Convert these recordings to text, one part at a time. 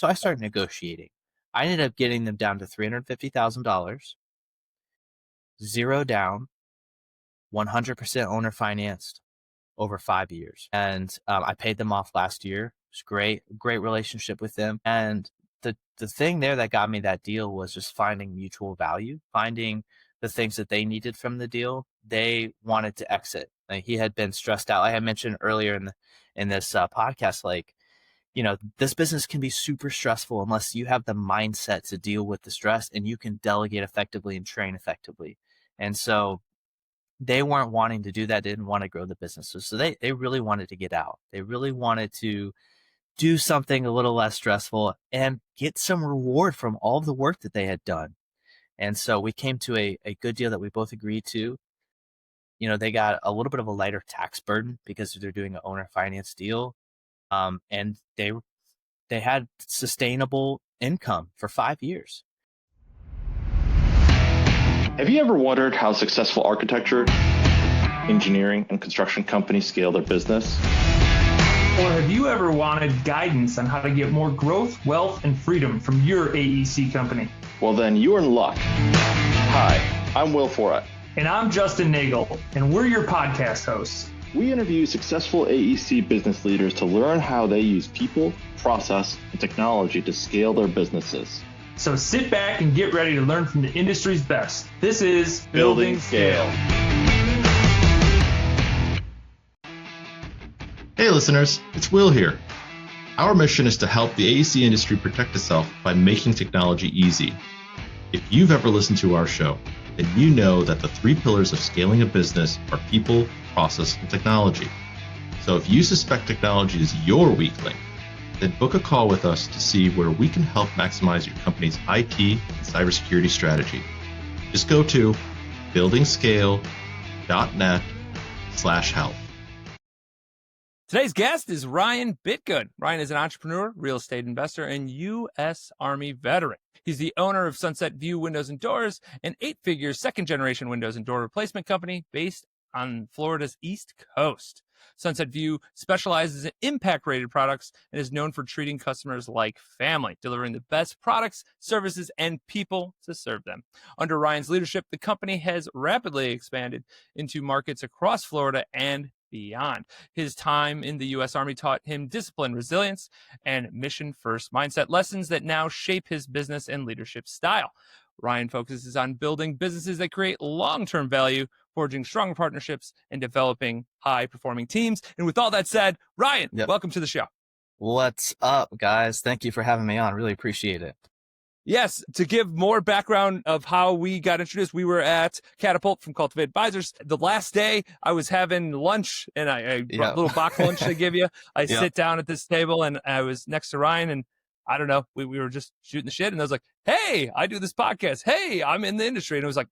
So I started negotiating. I ended up getting them down to $350,000, zero down, 100% owner financed over 5 years. And I paid them off last year. It's great relationship with them. And the thing there that got me that deal was just finding mutual value, finding the things that they needed from the deal. They wanted to exit. Like, he had been stressed out. Like I mentioned earlier in this podcast, like, this business can be super stressful unless you have the mindset to deal with the stress and you can delegate effectively and train effectively. And so they weren't wanting to do that. They didn't want to grow the business. So they really wanted to get out. They really wanted to do something a little less stressful and get some reward from all of the work that they had done. And so we came to a good deal that we both agreed to. They got a little bit of a lighter tax burden because they're doing an owner finance deal. And they had sustainable income for 5 years. Have you ever wondered how successful architecture, engineering, and construction companies scale their business? Or have you ever wanted guidance on how to get more growth, wealth, and freedom from your AEC company? Well, then you are in luck. Hi, I'm Will Forat. And I'm Justin Nagel, and we're your podcast hosts. We interview successful AEC business leaders to learn how they use people, process, and technology to scale their businesses. So sit back and get ready to learn from the industry's best. This is Building Scale. Hey listeners, it's Will here. Our mission is to help the AEC industry protect itself by making technology easy. If you've ever listened to our show, then you know that the 3 pillars of scaling a business are people, process, and technology. So if you suspect technology is your weak link, then book a call with us to see where we can help maximize your company's IT and cybersecurity strategy. Just go to buildingscale.net/help. Today's guest is Ryan Bitgood. Ryan is an entrepreneur, real estate investor, and U.S. Army veteran. He's the owner of Sunset View Windows and Doors, an 8-figure second-generation windows and door replacement company based on Florida's East Coast. Sunset View specializes in impact-rated products and is known for treating customers like family, delivering the best products, services, and people to serve them. Under Ryan's leadership, the company has rapidly expanded into markets across Florida and beyond. His time in the U.S. Army taught him discipline, resilience, and mission-first mindset, lessons that now shape his business and leadership style. Ryan focuses on building businesses that create long-term value, forging strong partnerships, and developing high-performing teams. And with all that said, Ryan, Welcome to the show. What's up, guys? Thank you for having me on. Really appreciate it. Yes, to give more background of how we got introduced, we were at Catapult from Cultivate Advisors. The last day I was having lunch, and I brought a little box lunch to give you. I sit down at this table, and I was next to Ryan, and I don't know, we were just shooting the shit, and I was like, hey, I do this podcast. Hey, I'm in the industry. And it was like,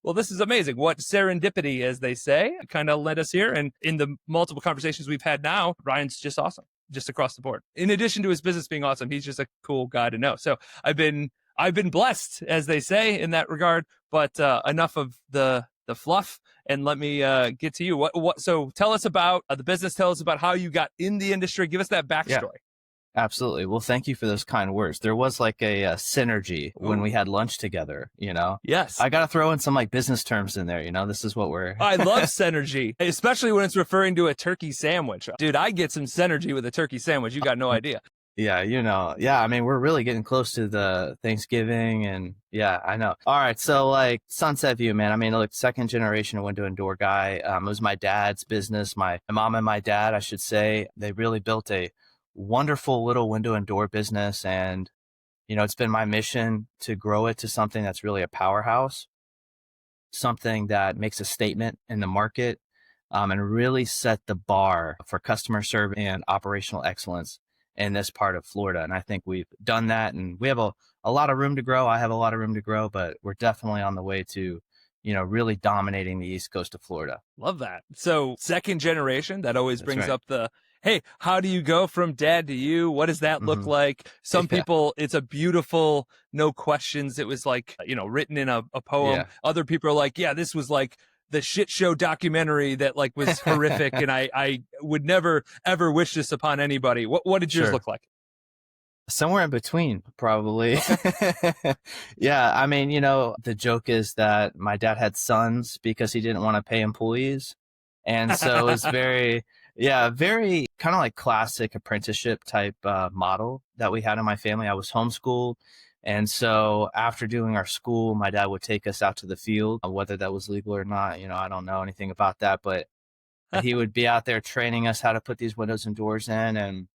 well, this is amazing. What serendipity, as they say, kind of led us here. And in the multiple conversations we've had now, Ryan's just awesome, just across the board. In addition to his business being awesome, he's just a cool guy to know. So I've been blessed, as they say, in that regard. But enough of the fluff, and let me get to you. So tell us about the business. Tell us about how you got in the industry. Give us that backstory. Yeah. Absolutely. Well, thank you for those kind words. There was like a synergy when we had lunch together, Yes. I got to throw in some like business terms in there, This is what we're... I love synergy, especially when it's referring to a turkey sandwich. Dude, I get some synergy with a turkey sandwich. You got no idea. Yeah, I mean, we're really getting close to the Thanksgiving, and I know. All right. So like Sunset View, man, I mean, look, second generation window and door guy. It was my dad's business. My mom and my dad, I should say, they really built a wonderful little window and door business. And, it's been my mission to grow it to something that's really a powerhouse, something that makes a statement in the market, and really set the bar for customer service and operational excellence in this part of Florida. And I think we've done that, and we have a lot of room to grow. I have a lot of room to grow, but we're definitely on the way to, really dominating the East Coast of Florida. Love that. So second generation, that always brings up the, hey, how do you go from dad to you? What does that look like? Some people, it's a beautiful, no questions. It was like, written in a poem. Yeah. Other people are like, this was like the shit show documentary that like was horrific. And I would never, ever wish this upon anybody. What did yours look like? Somewhere in between, probably. Okay. Yeah, I mean, the joke is that my dad had sons because he didn't want to pay employees. And so it's very, yeah, very kind of like classic apprenticeship type model that we had in my family. I was homeschooled. And so after doing our school, my dad would take us out to the field, whether that was legal or not. I don't know anything about that, but he would be out there training us how to put these windows and doors in. And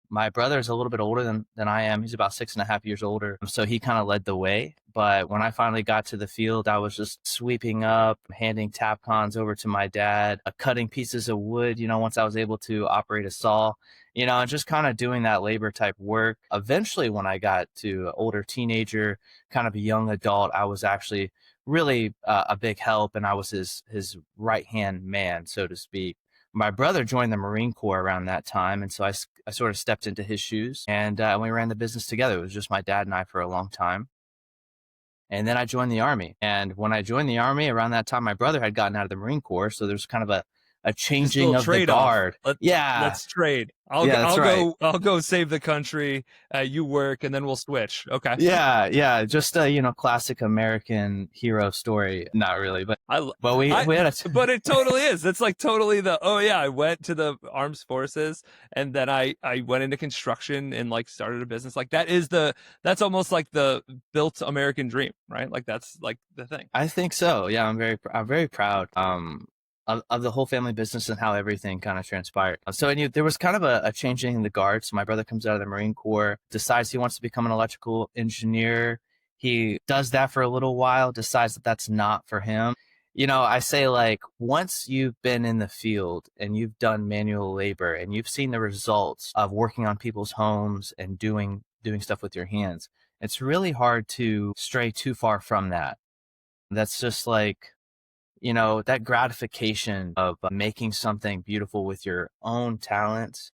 my brother is a little bit older than I am. He's about 6.5 years older. So he kind of led the way. But when I finally got to the field, I was just sweeping up, handing Tapcons over to my dad, cutting pieces of wood, once I was able to operate a saw, and just kind of doing that labor type work. Eventually, when I got to older teenager, kind of a young adult, I was actually really a big help. And I was his right hand man, so to speak. My brother joined the Marine Corps around that time, and so I sort of stepped into his shoes, and we ran the business together. It was just my dad and I for a long time. And then I joined the Army. And when I joined the Army, around that time, my brother had gotten out of the Marine Corps, so there's kind of a Just a changing little of the trade off. guard. Yeah, Let's trade. I'll yeah, go, that's I'll right. go I'll go save the country. You work, and then we'll switch. Okay. Yeah, just a classic American hero story. Not really, but I, but we I, we had but it totally is. It's like totally oh yeah, I went to the armed forces, and then I went into construction and like started a business. Like that's almost like the built American dream, right? Like that's like the thing. I think so. Yeah, I'm very proud of the whole family business and how everything kind of transpired. So I knew there was kind of a changing in the guard. So my brother comes out of the Marine Corps, decides he wants to become an electrical engineer. He does that for a little while, decides that that's not for him. I say, like, once you've been in the field and you've done manual labor and you've seen the results of working on people's homes and doing stuff with your hands, it's really hard to stray too far from that. That's just like, that gratification of making something beautiful with your own talents,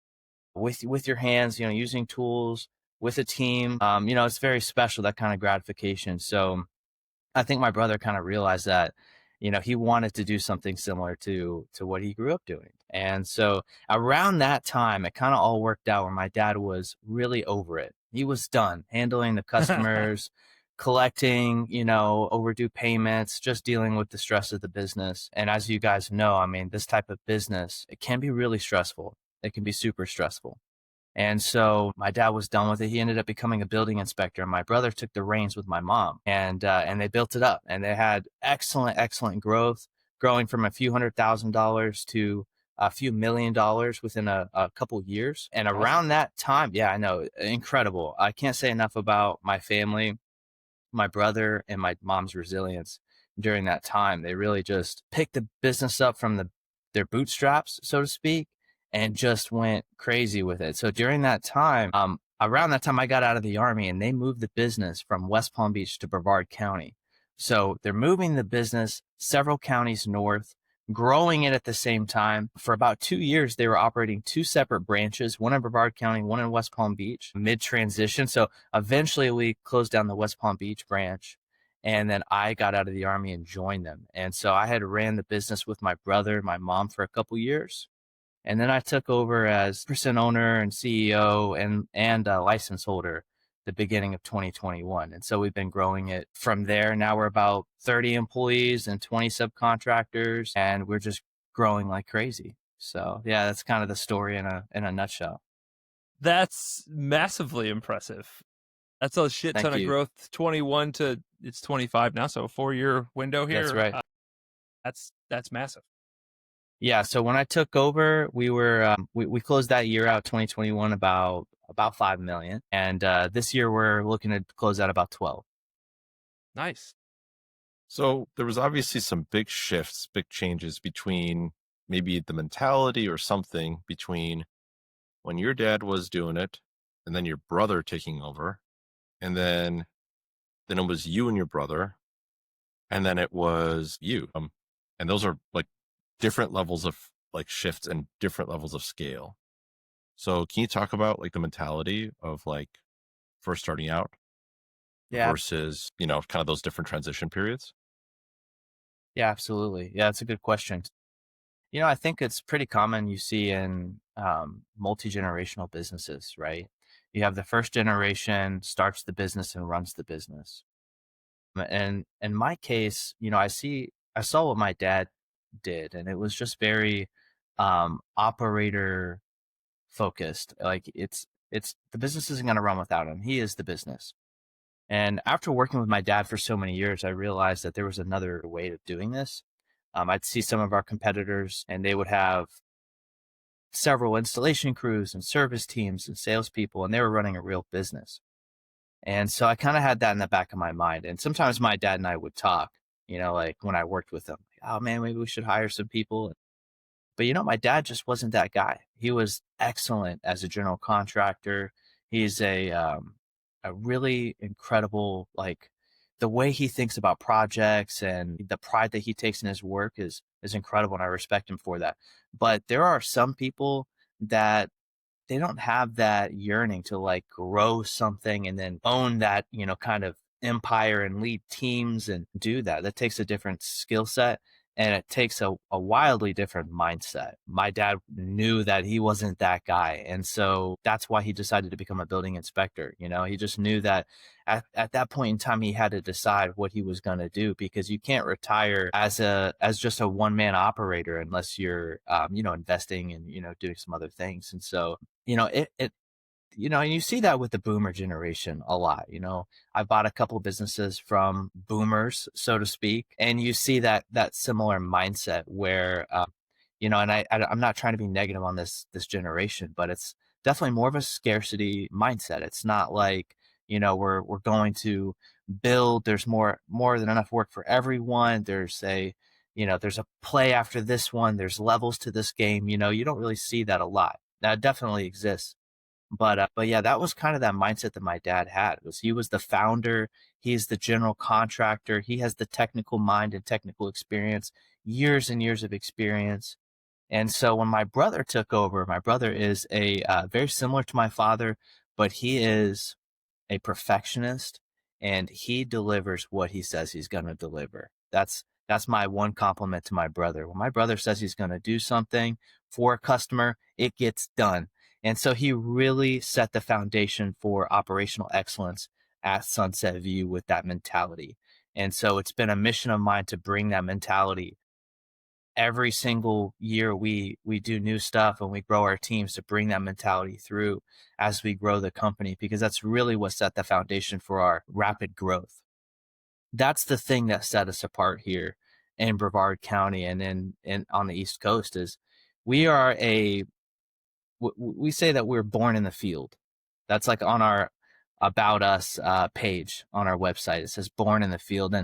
with your hands, using tools with a team. It's very special, that kind of gratification. So I think my brother kind of realized that, he wanted to do something similar to what he grew up doing. And so around that time, it kind of all worked out where my dad was really over it. He was done handling the customers, collecting, overdue payments, just dealing with the stress of the business. And as you guys know, I mean, this type of business, it can be really stressful. It can be super stressful. And so my dad was done with it. He ended up becoming a building inspector. My brother took the reins with my mom, and they built it up. And they had excellent growth, growing from a few $100,000 to a few $1 million within a couple years. And around that time, yeah, I know, incredible. I can't say enough about my family, my brother, and my mom's resilience during that time. They really just picked the business up from their bootstraps, so to speak, and just went crazy with it. So during that time, around that time, I got out of the Army, and they moved the business from West Palm Beach to Brevard County. So they're moving the business several counties north, growing it at the same time. For about 2 years, they were operating two separate branches, one in Brevard County, one in West Palm Beach, mid-transition. So eventually we closed down the West Palm Beach branch, and then I got out of the Army and joined them. And so I had ran the business with my brother, my mom for a couple years. And then I took over as percent owner and CEO and license holder the beginning of 2021. And so we've been growing it from there. Now we're about 30 employees and 20 subcontractors, and we're just growing like crazy. So yeah, that's kind of the story in a nutshell. That's massively impressive. That's a shit ton of growth. 21 to it's 25 now, so a 4-year window here. That's right. That's massive. Yeah. So when I took over, we closed that year out, 2021, about 5 million, and this year we're looking to close out about 12. Nice. So there was obviously some big shifts, big changes between maybe the mentality or something between when your dad was doing it and then your brother taking over, and then it was you and your brother, and then it was you. And those are like different levels of like shifts and different levels of scale. So can you talk about like the mentality of like first starting out versus, kind of those different transition periods? Yeah, absolutely. Yeah, it's a good question. I think it's pretty common you see in multi-generational businesses, right? You have the first generation starts the business and runs the business. And in my case, I saw what my dad did, and it was just very operator focused. Like it's the business isn't going to run without him. He is the business. And after working with my dad for so many years, I realized that there was another way of doing this. I'd see some of our competitors, and they would have several installation crews and service teams and salespeople, and they were running a real business. And so I kind of had that in the back of my mind. And sometimes my dad and I would talk, like when I worked with him, oh man, maybe we should hire some people. But my dad just wasn't that guy. He was excellent as a general contractor. He's a really incredible, like the way he thinks about projects and the pride that he takes in his work is incredible, and I respect him for that. But there are some people that they don't have that yearning to like grow something and then own that, kind of empire and lead teams and do that. That takes a different skill set, and it takes a wildly different mindset. My dad knew that he wasn't that guy. And so that's why he decided to become a building inspector. He just knew that at that point in time, he had to decide what he was going to do, because you can't retire as just a one man operator unless you're, investing and, doing some other things. And so, and you see that with the boomer generation a lot. I bought a couple of businesses from boomers, so to speak, and you see that similar mindset where, and I'm not trying to be negative on this generation, but it's definitely more of a scarcity mindset. It's not like, we're going to build. There's more than enough work for everyone. There's a play after this one. There's levels to this game. You don't really see that a lot. That definitely exists. But yeah, that was kind of that mindset that my dad had. He was the founder, he's the general contractor, he has the technical mind and technical experience, years and years of experience. And so when my brother took over, my brother is a very similar to my father, but he is a perfectionist, and he delivers what he says he's going to deliver. That's my one compliment to my brother. When my brother says he's going to do something for a customer, it gets done. And so he really set the foundation for operational excellence at Sunset View with that mentality. And so it's been a mission of mine to bring that mentality every single year. We do new stuff and we grow our teams to bring that mentality through as we grow the company, because that's really what set the foundation for our rapid growth. That's the thing that set us apart here in Brevard County and in on the East Coast is we are we say that we're born in the field. That's like on our about us page on our website. It says born in the field.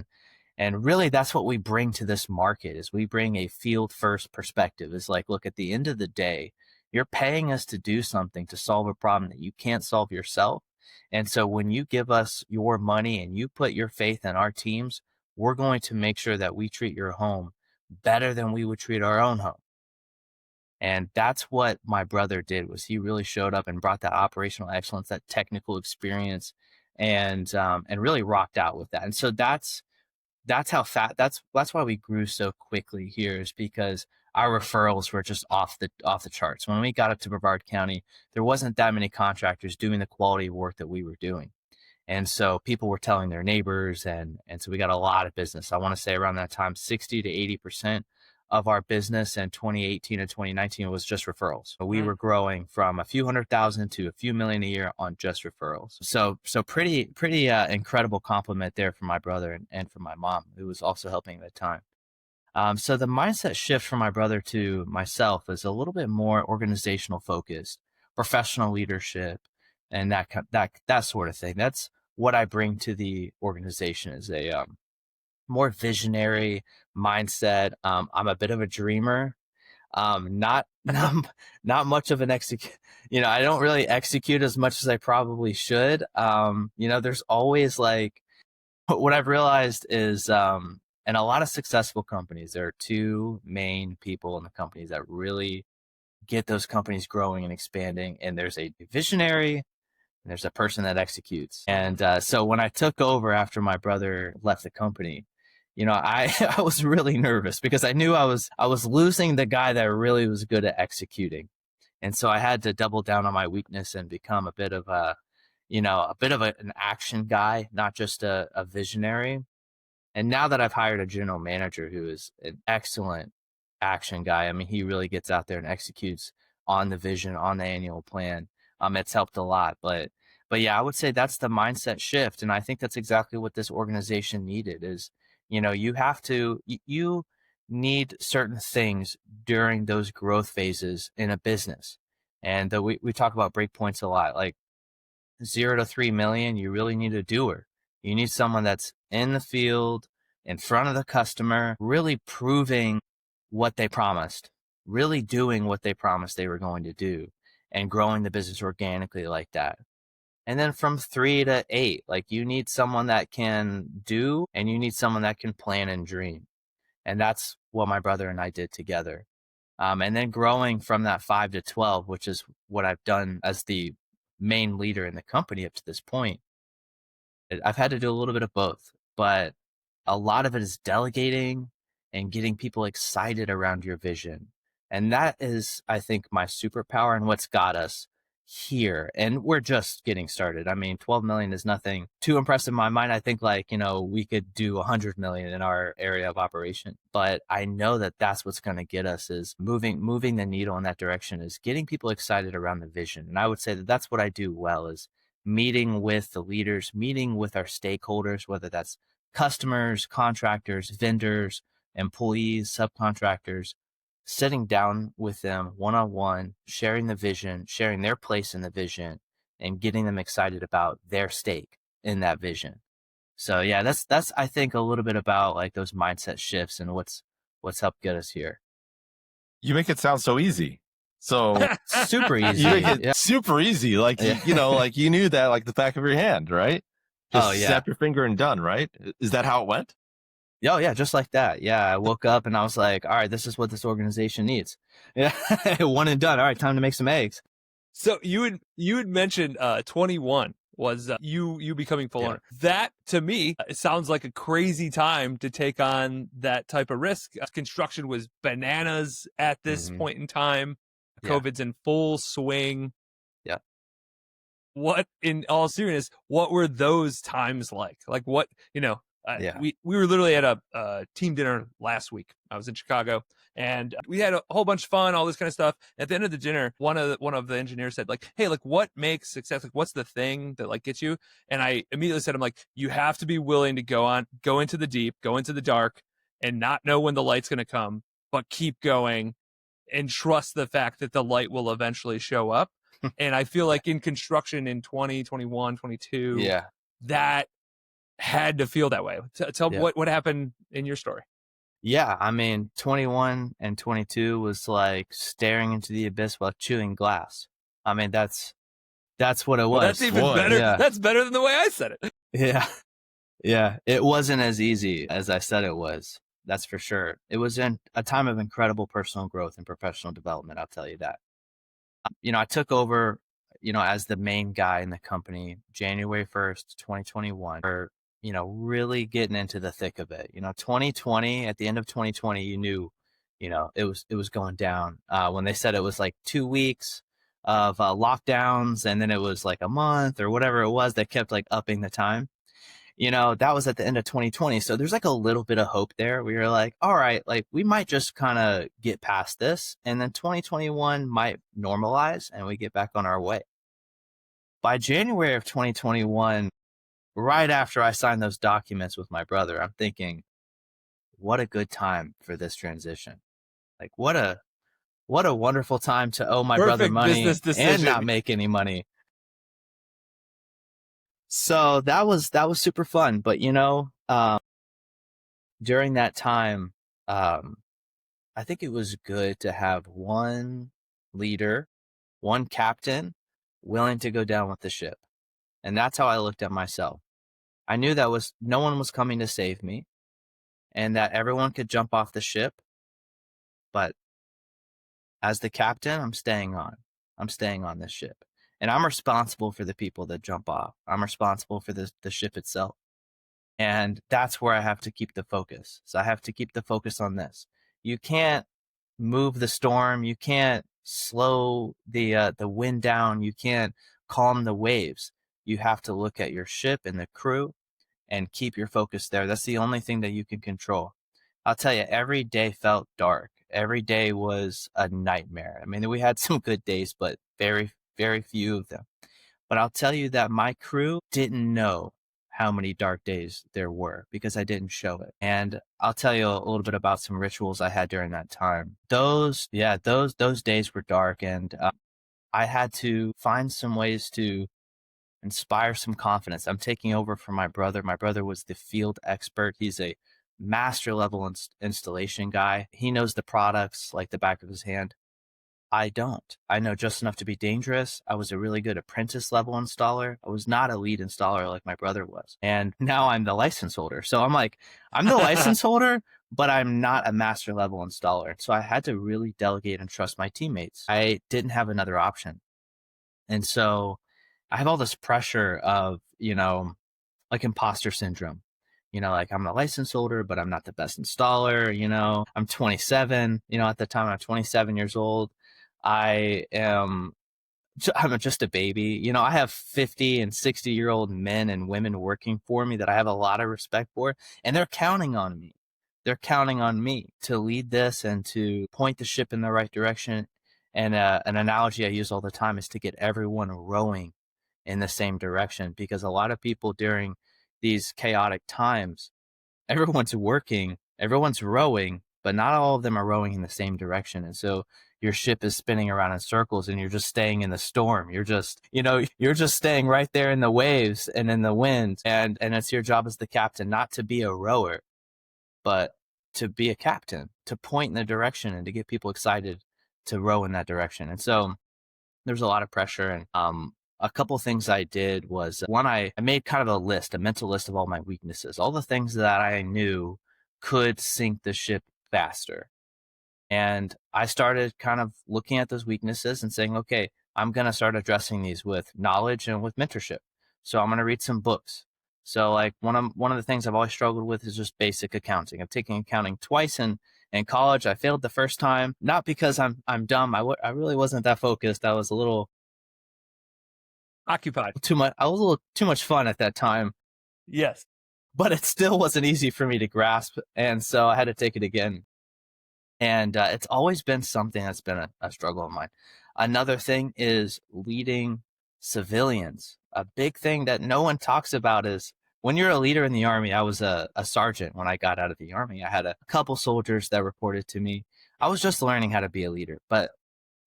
And really that's what we bring to this market is we bring a field first perspective. It's like, look, at the end of the day, you're paying us to do something to solve a problem that you can't solve yourself. And so when you give us your money and you put your faith in our teams, we're going to make sure that we treat your home better than we would treat our own home. And that's what my brother did was he really showed up and brought that operational excellence, that technical experience, and really rocked out with that. And so that's that's why we grew so quickly here, is because our referrals were just off the charts. When we got up to Brevard County, there wasn't that many contractors doing the quality of work that we were doing. And so people were telling their neighbors, and so we got a lot of business. I want to say around that time, 60 to 80% of our business in 2018 and 2019 was just referrals. So we were growing from a few 100,000 to a few million a year on just referrals. So pretty incredible compliment there from my brother and from my mom, who was also helping at the time. So the mindset shift from my brother to myself is a little bit more organizational focused, professional leadership, and that sort of thing. That's what I bring to the organization is a more visionary mindset. I'm a bit of a dreamer. Not much of an execute. I don't really execute as much as I probably should. There's always like what I've realized is in a lot of successful companies, there are two main people in the companies that really get those companies growing and expanding. And there's a visionary, and there's a person that executes. And so when I took over after my brother left the company, I I was really nervous because I knew I was losing the guy that really was good at executing. And so I had to double down on my weakness and become a bit of an action guy, not just a visionary. And now that I've hired a general manager who is an excellent action guy, I mean, he really gets out there and executes on the vision, on the annual plan. It's helped a lot. But yeah, I would say that's the mindset shift. And I think that's exactly what this organization needed is, you need certain things during those growth phases in a business. And we talk about breakpoints a lot, like 0 to 3 million, you really need a doer. You need someone that's in the field, in front of the customer, really proving what they promised, really doing what they promised they were going to do, and growing the business organically like that. And then from 3 to 8, like you need someone that can do, and you need someone that can plan and dream. And that's what my brother and I did together. And then growing from that 5 to 12, which is what I've done as the main leader in the company up to this point, I've had to do a little bit of both, but a lot of it is delegating and getting people excited around your vision. And that is, I think, my superpower and what's got us here. And we're just getting started. I mean, 12 million is nothing too impressive in my mind. I think we could do 100 million in our area of operation, but I know that that's what's going to get us is moving the needle in that direction, is getting people excited around the vision. And I would say that that's what I do well, is meeting with the leaders, meeting with our stakeholders, whether that's customers, contractors, vendors, employees, subcontractors, sitting down with them one-on-one, sharing the vision, sharing their place in the vision, and getting them excited about their stake in that vision. So yeah, that's I think a little bit about like those mindset shifts and what's helped get us here. You make it sound so easy. So super easy. You make it super easy. Like, like you knew that like the back of your hand, right? Just snap your finger and done, right? Is that how it went? Oh yeah, just like that. Yeah, I woke up and I was like, all right, this is what this organization needs. Yeah, one and done. All right, time to make some eggs. So you had mentioned 21 was you becoming full owner. That to me it sounds like a crazy time to take on that type of risk. Construction was bananas at this point in time. COVID's in full swing. Yeah. What, in all seriousness, what were those times like? Like what, we were literally at a team dinner last week. I was in Chicago and we had a whole bunch of fun, all this kind of stuff. At the end of the dinner, one of the engineers said like, hey, like what makes success? Like what's the thing that like gets you? And I immediately said, I'm like, you have to be willing to go into the deep, go into the dark and not know when the light's going to come, but keep going and trust the fact that the light will eventually show up. And I feel like in construction in 20, 21, 22, that had to feel that way. Tell what happened in your story. Yeah, I mean, 21 and 22 was like staring into the abyss while chewing glass. I mean, that's what it was. Well, that's even better. Yeah. That's better than the way I said it. Yeah. Yeah. It wasn't as easy as I said it was. That's for sure. It was in a time of incredible personal growth and professional development. I'll tell you that. I took over, as the main guy in the company, January 1st, 2021, or, really getting into the thick of it. 2020, at the end of 2020, you knew, it was going down. When they said it was like 2 weeks of lockdowns and then it was like a month or whatever it was, they kept like upping the time. That was at the end of 2020. So there's like a little bit of hope there. We were like, all right, like we might just kind of get past this and then 2021 might normalize and we get back on our way. By January of 2021, right after I signed those documents with my brother, I'm thinking, what a good time for this transition. Like what a wonderful time to owe my brother money and not make any money. So that was super fun. But, during that time, I think it was good to have one leader, one captain willing to go down with the ship. And that's how I looked at myself. I knew that no one was coming to save me and that everyone could jump off the ship. But as the captain, I'm staying on. I'm staying on this ship. And I'm responsible for the people that jump off. I'm responsible for the ship itself. And that's where I have to keep the focus. So I have to keep the focus on this. You can't move the storm. You can't slow the wind down. You can't calm the waves. You have to look at your ship and the crew and keep your focus there. That's the only thing that you can control. I'll tell you, every day felt dark. Every day was a nightmare. I mean, we had some good days, but very, very few of them. But I'll tell you that my crew didn't know how many dark days there were because I didn't show it. And I'll tell you a little bit about some rituals I had during that time. Those days were dark, and I had to find some ways to inspire some confidence. I'm taking over for my brother. My brother was the field expert. He's a master level installation guy. He knows the products like the back of his hand. I don't. I know just enough to be dangerous. I was a really good apprentice level installer. I was not a lead installer like my brother was. And now I'm the license holder. So I'm like, I'm the license holder, but I'm not a master level installer. So I had to really delegate and trust my teammates. I didn't have another option. And so I have all this pressure of, like imposter syndrome. Like I'm a license holder, but I'm not the best installer. I'm 27, at the time I'm 27 years old. I'm just a baby. I have 50 and 60-year-old men and women working for me that I have a lot of respect for, and they're counting on me. They're counting on me to lead this and to point the ship in the right direction. And an analogy I use all the time is to get everyone rowing in the same direction, because a lot of people during these chaotic times, everyone's working, everyone's rowing, but not all of them are rowing in the same direction. And so your ship is spinning around in circles and you're just staying in the storm. You're just staying right there in the waves and in the wind. And it's your job as the captain, not to be a rower, but to be a captain, to point in the direction and to get people excited to row in that direction. And so there's a lot of pressure. And a couple of things I did was, one, I made kind of a mental list of all my weaknesses, all the things that I knew could sink the ship faster. And I started kind of looking at those weaknesses and saying, okay, I'm going to start addressing these with knowledge and with mentorship. So I'm going to read some books. So like one of the things I've always struggled with is just basic accounting. I'm taking accounting twice in college. I failed the first time, not because I'm dumb. I really wasn't that focused. I was a little occupied. I was a little too much fun at that time. Yes. But it still wasn't easy for me to grasp. And so I had to take it again. And it's always been something that's been a struggle of mine. Another thing is leading civilians. A big thing that no one talks about is when you're a leader in the Army. I was a sergeant when I got out of the Army. I had a couple soldiers that reported to me. I was just learning how to be a leader. But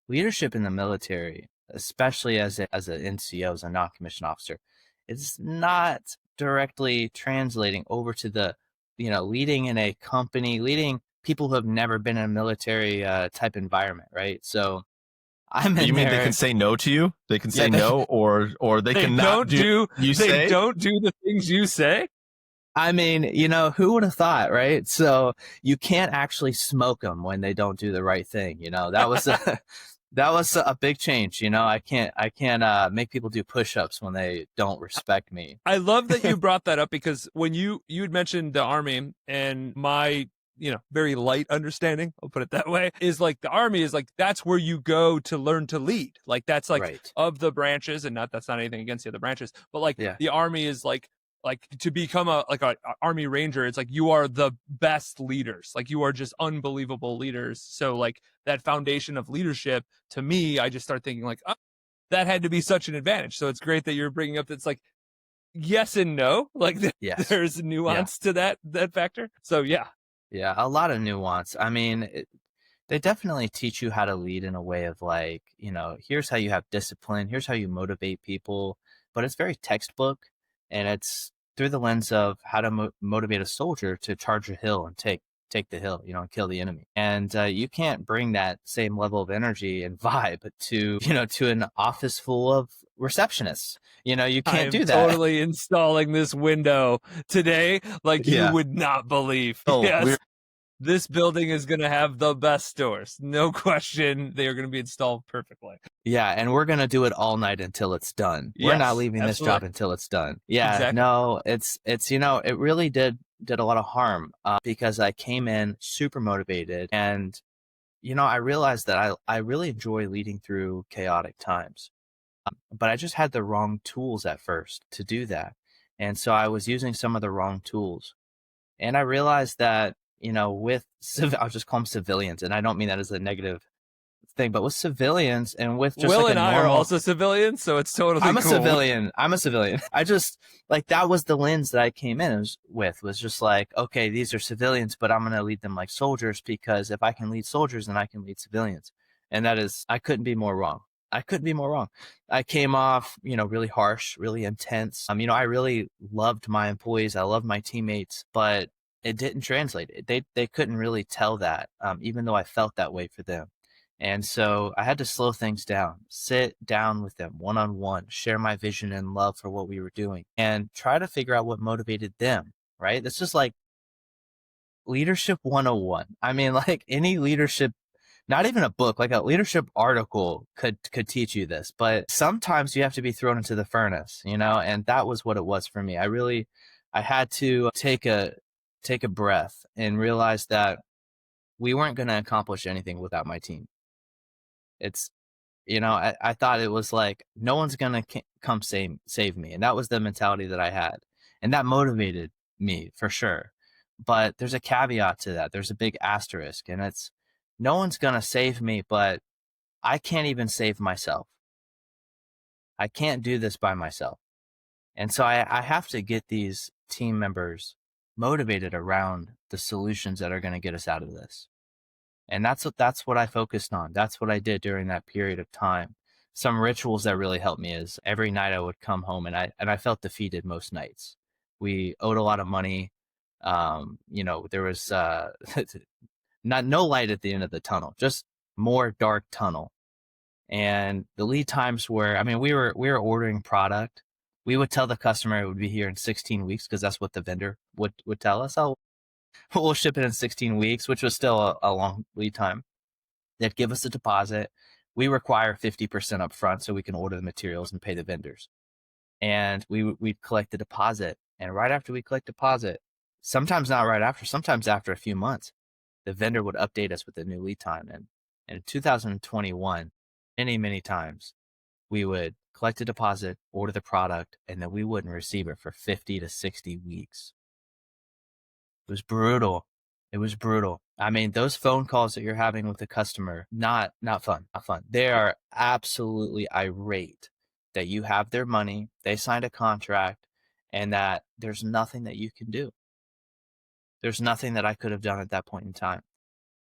leadership in the military, especially as an NCO, as a non-commissioned officer, it's not directly translating over to the, leading in a company, leading people who have never been in a military type environment, right? So I'm in You mean there. they can say no to you? They can say no, or they cannot do you say? They don't do the things you say? I mean, who would have thought, right? So you can't actually smoke them when they don't do the right thing. That was that was a big change. I can't make people do push-ups when they don't respect me. I love that you brought that up, because when you had mentioned the Army, and my very light understanding, I'll put it that way, is like the Army is like, that's where you go to learn to lead. Like that's like right. Of the branches, and that's not anything against the other branches, but like the Army is like to become a Army Ranger, it's like you are the best leaders. Like you are just unbelievable leaders. So like that foundation of leadership, to me, I just start thinking like, oh, that had to be such an advantage. So it's great that you're bringing up that's like yes and no. Like there's nuance to that factor. So yeah. Yeah, a lot of nuance. I mean, they definitely teach you how to lead in a way of like, here's how you have discipline, here's how you motivate people, but it's very textbook, and it's through the lens of how to motivate a soldier to charge a hill and take the hill, and kill the enemy. And you can't bring that same level of energy and vibe to, to an office full of receptionists. You can't do that. Totally installing this window today like you would not believe. Oh, yes. This building is going to have the best doors. No question. They are going to be installed perfectly. Yeah, and we're going to do it all night until it's done. We're not leaving this job until it's done. Yeah, exactly. No, it's it really did a lot of harm because I came in super motivated, and I realized that I really enjoy leading through chaotic times. But I just had the wrong tools at first to do that. And so I was using some of the wrong tools. And I realized that, I'll just call them civilians. And I don't mean that as a negative thing, but with civilians and with just Will like a and I are normal, also civilians, so it's totally I'm a cool. civilian. I'm a civilian. I just like that was the lens that I came in was just like, okay, these are civilians, but I'm going to lead them like soldiers because if I can lead soldiers, then I can lead civilians. And I couldn't be more wrong. I couldn't be more wrong. I came off, really harsh, really intense. I really loved my employees. I loved my teammates, but it didn't translate. They couldn't really tell that, even though I felt that way for them. And so I had to slow things down, sit down with them one on one, share my vision and love for what we were doing, and try to figure out what motivated them, right? This is like leadership 101. I mean, like any leadership, not even a book, like a leadership article could teach you this, but sometimes you have to be thrown into the furnace, and that was what it was for me. I had to take a breath and realize that we weren't going to accomplish anything without my team. It's I thought it was like, no one's going to come save me. And that was the mentality that I had. And that motivated me for sure. But there's a caveat to that. There's a big asterisk. And it's no one's going to save me, but I can't even save myself. I can't do this by myself. And so I have to get these team members motivated around the solutions that are going to get us out of this. And that's what I focused on. That's what I did during that period of time. Some rituals that really helped me is every night I would come home and I felt defeated most nights. We owed a lot of money. There was no light at the end of the tunnel, just more dark tunnel. And the lead times were, I mean, we were ordering product. We would tell the customer it would be here in 16 weeks because that's what the vendor would tell us. Oh, we'll ship it in 16 weeks, which was still a long lead time. They'd give us a deposit. We require 50% up front so we can order the materials and pay the vendors. And we'd collect the deposit. And right after we collect deposit, sometimes not right after, sometimes after a few months, the vendor would update us with a new lead time. And in 2021, many, many times, we would collect a deposit, order the product, and then we wouldn't receive it for 50 to 60 weeks. It was brutal. It was brutal. I mean, those phone calls that you're having with the customer, not fun, not fun. They are absolutely irate that you have their money, they signed a contract, and that there's nothing that you can do. There's nothing that I could have done at that point in time.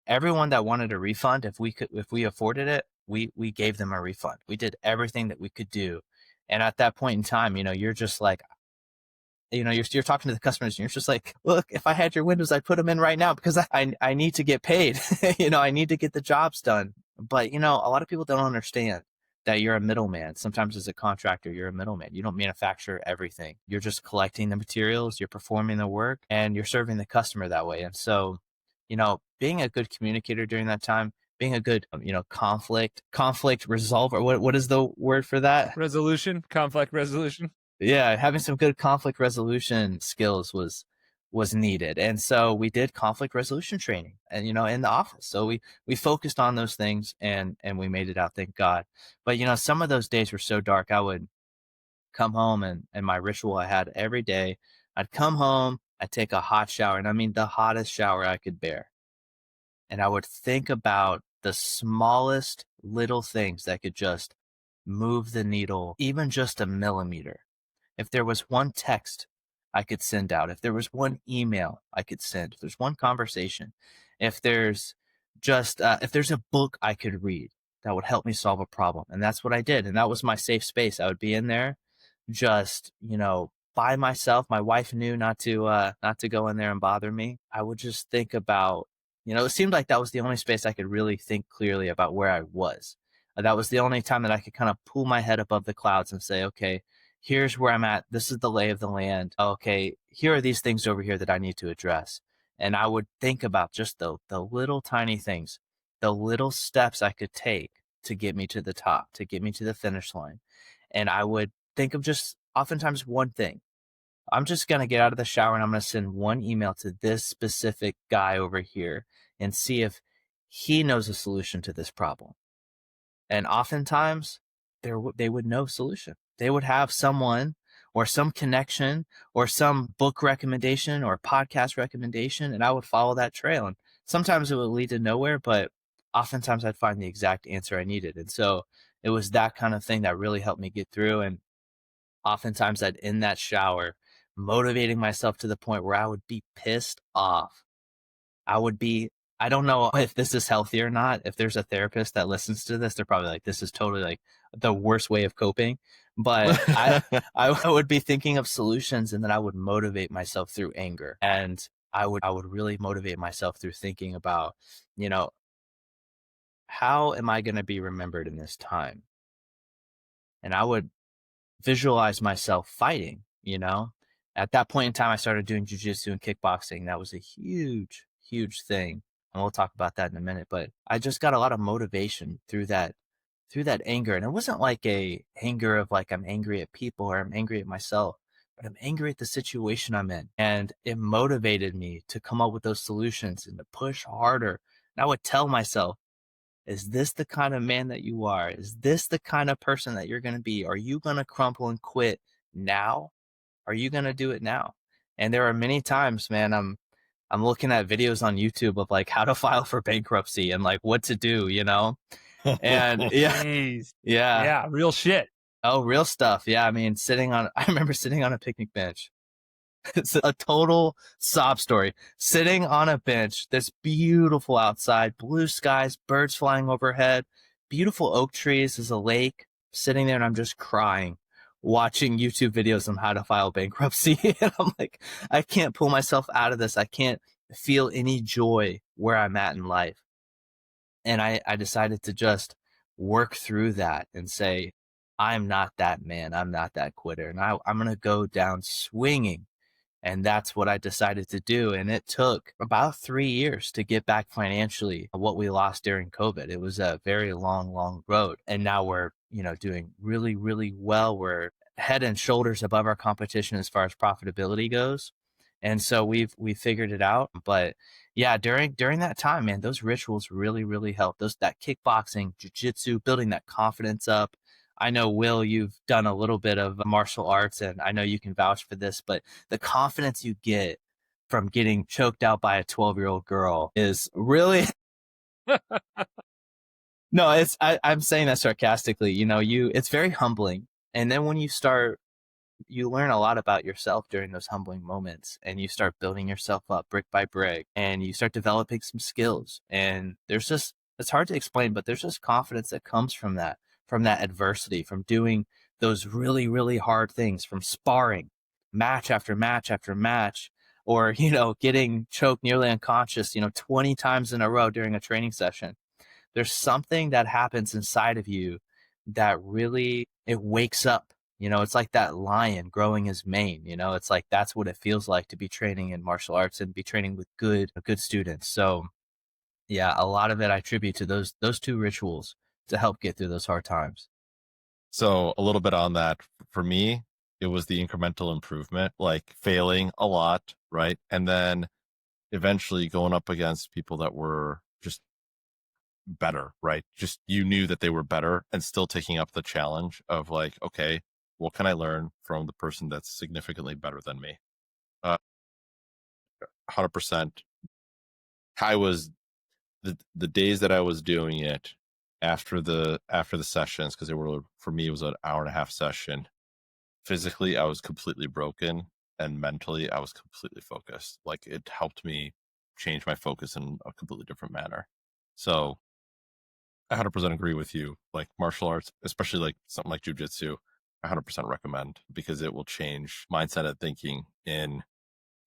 Everyone that wanted a refund, if we afforded it, we gave them a refund. We did everything that we could do. And at that point in time, you're just like, you're talking to the customers and you're just like, look, if I had your windows, I'd put them in right now because I need to get paid. I need to get the jobs done. But, a lot of people don't understand that you're a middleman. Sometimes as a contractor, you're a middleman. You don't manufacture everything. You're just collecting the materials, you're performing the work, and you're serving the customer that way. And so, being a good communicator during that time, being a good, conflict resolver. What is the word for that? Conflict resolution. Yeah, having some good conflict resolution skills was needed. And so we did conflict resolution training and in the office. So we focused on those things and we made it out, thank God. But some of those days were so dark. I would come home and my ritual I had every day, I'd come home, I'd take a hot shower, and I mean the hottest shower I could bear. And I would think about the smallest little things that could just move the needle, even just a millimeter. If there was one text I could send out, if there was one email I could send, if there's one conversation, if there's if there's a book I could read that would help me solve a problem. And that's what I did. And that was my safe space. I would be in there just, by myself. My wife knew not to go in there and bother me. I would just think about, it seemed like that was the only space I could really think clearly about where I was. That was the only time that I could kind of pull my head above the clouds and say, okay, here's where I'm at. This is the lay of the land. Okay, here are these things over here that I need to address. And I would think about just the little tiny things, the little steps I could take to get me to the top, to get me to the finish line. And I would think of just oftentimes one thing. I'm just going to get out of the shower and I'm going to send one email to this specific guy over here and see if he knows a solution to this problem. And oftentimes they would know solution. They would have someone or some connection or some book recommendation or podcast recommendation, and I would follow that trail. And sometimes it would lead to nowhere, but oftentimes I'd find the exact answer I needed. And so it was that kind of thing that really helped me get through. And oftentimes I'd in that shower, motivating myself to the point where I would be pissed off. I don't know if this is healthy or not. If there's a therapist that listens to this, they're probably like, this is totally like the worst way of coping. But I would be thinking of solutions, and then I would motivate myself through anger. And I would really motivate myself through thinking about, how am I going to be remembered in this time? And I would visualize myself fighting. At that point in time, I started doing jujitsu and kickboxing. That was a huge, huge thing. And we'll talk about that in a minute. But I just got a lot of motivation through that anger. And it wasn't like a anger of like I'm angry at people or I'm angry at myself, but I'm angry at the situation I'm in. And it motivated me to come up with those solutions and to push harder. And I would tell myself, is this the kind of man that you are? Is this the kind of person that you're going to be? Are you going to crumple and quit now? Are you going to do it now? And there are many times, man, I'm looking at videos on YouTube of like how to file for bankruptcy and like what to do. And yeah, Jeez. yeah. Yeah, real shit. Oh, real stuff. Yeah, I mean, I remember sitting on a picnic bench. It's a total sob story. Sitting on a bench that's beautiful outside, blue skies, birds flying overhead, beautiful oak trees, there's a lake, sitting there, and I'm just crying, watching YouTube videos on how to file bankruptcy. And I'm like, I can't pull myself out of this. I can't feel any joy where I'm at in life. And I decided to just work through that and say, I'm not that man. I'm not that quitter. And I'm going to go down swinging. And that's what I decided to do. And it took about 3 years to get back financially what we lost during COVID. It was a very long, long road. And now we're, doing really, really well. We're head and shoulders above our competition as far as profitability goes. And so we figured it out. But yeah, during that time, man, those rituals really, really helped. That kickboxing, jujitsu, building that confidence up. I know, Will, you've done a little bit of martial arts, and I know you can vouch for this, but the confidence you get from getting choked out by a 12-year-old girl is really no, I'm saying that sarcastically. It's very humbling. And then when you learn a lot about yourself during those humbling moments, and you start building yourself up brick by brick, and you start developing some skills. And it's hard to explain, but there's just confidence that comes from that adversity, from doing those really, really hard things, from sparring match after match after match, or, getting choked nearly unconscious, 20 times in a row during a training session. There's something that happens inside of you that really, it wakes up. It's like that lion growing his mane. It's like that's what it feels like to be training in martial arts and be training with good students. So yeah, a lot of it I attribute to those two rituals to help get through those hard times. So a little bit on that. For me, it was the incremental improvement, like failing a lot, right? And then eventually going up against people that were just better, right? Just you knew that they were better, and still taking up the challenge of like, okay, what can I learn from the person that's significantly better than me? 100%. I was the days that I was doing it after the sessions, because for me it was an hour and a half session. Physically, I was completely broken, and mentally, I was completely focused. Like, it helped me change my focus in a completely different manner. So I 100% agree with you. Like, martial arts, especially like something like jujitsu, I 100% recommend, because it will change mindset and thinking in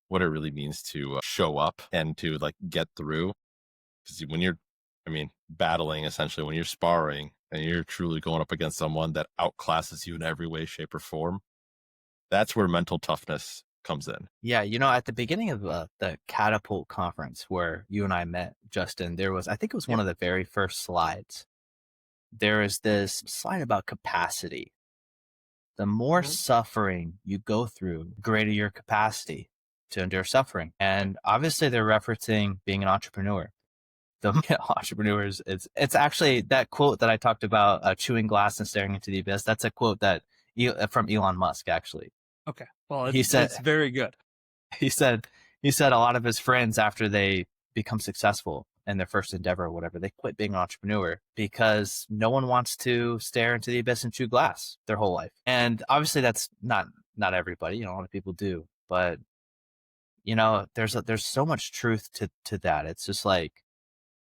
what it really means to show up and to like get through. Because when you're, battling, essentially, when you're sparring and you're truly going up against someone that outclasses you in every way, shape, or form, that's where mental toughness comes in. Yeah, at the beginning of the Catapult conference where you and I met, Justin, I think it was one of the very first slides. There is this slide about capacity. The more suffering you go through, the greater your capacity to endure suffering. And obviously they're referencing being an entrepreneur. the entrepreneurs. It's actually that quote that I talked about, chewing glass and staring into the abyss. That's a quote that from Elon Musk, actually. Okay. Well, He said it's very good. he said he said a lot of his friends, after they become successful in their first endeavor or whatever, they quit being an entrepreneur because no one wants to stare into the abyss and chew glass their whole life. And obviously that's not everybody, a lot of people do, but there's so much truth to that. It's just like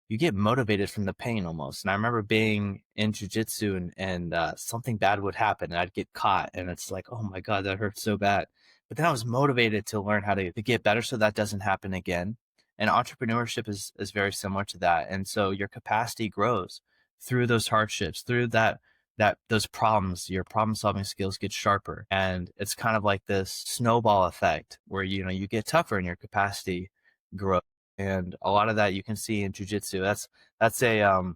you get motivated from the pain almost. And I remember being in jujitsu and something bad would happen and I'd get caught and it's like, oh my God, that hurts so bad. But then I was motivated to learn how to get better so that doesn't happen again. And entrepreneurship is very similar to that. And so your capacity grows through those hardships, through those problems. Your problem solving skills get sharper. And it's kind of like this snowball effect where you get tougher and your capacity grows. And a lot of that you can see in jujitsu. That's a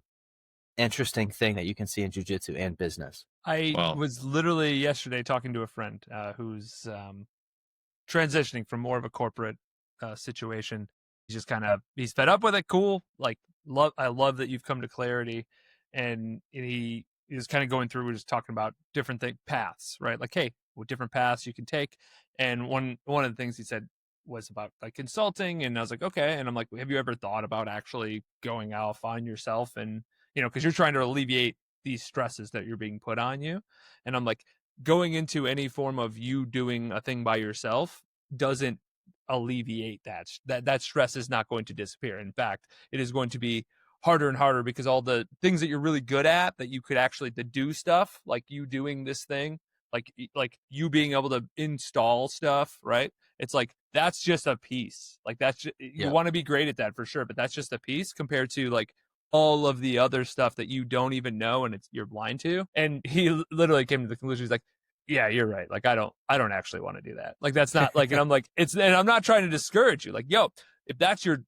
interesting thing that you can see in jujitsu and business. I Wow. was literally yesterday talking to a friend who's transitioning from more of a corporate situation. He's fed up with it. Cool. Like, I love that you've come to clarity. And he was kind of going through, we're just talking about different paths, right? Like, hey, what different paths you can take. And one of the things he said was about like consulting. And I was like, okay. And I'm like, have you ever thought about actually going out, find yourself? And, cause you're trying to alleviate these stresses that you're being put on you. And I'm like, going into any form of you doing a thing by yourself doesn't alleviate that stress is not going to disappear. In fact, it is going to be harder and harder because all the things that you're really good at that you could actually do stuff, like you doing this thing, like you being able to install stuff, right? It's like, that's just a piece. Like you want to be great at that for sure, but that's just a piece compared to like all of the other stuff that you don't even know and you're blind to. And he literally came to the conclusion, he's like, yeah, you're right. Like, I don't actually want to do that. Like, that's not like, and I'm like, and I'm not trying to discourage you. Like, yo, if that's your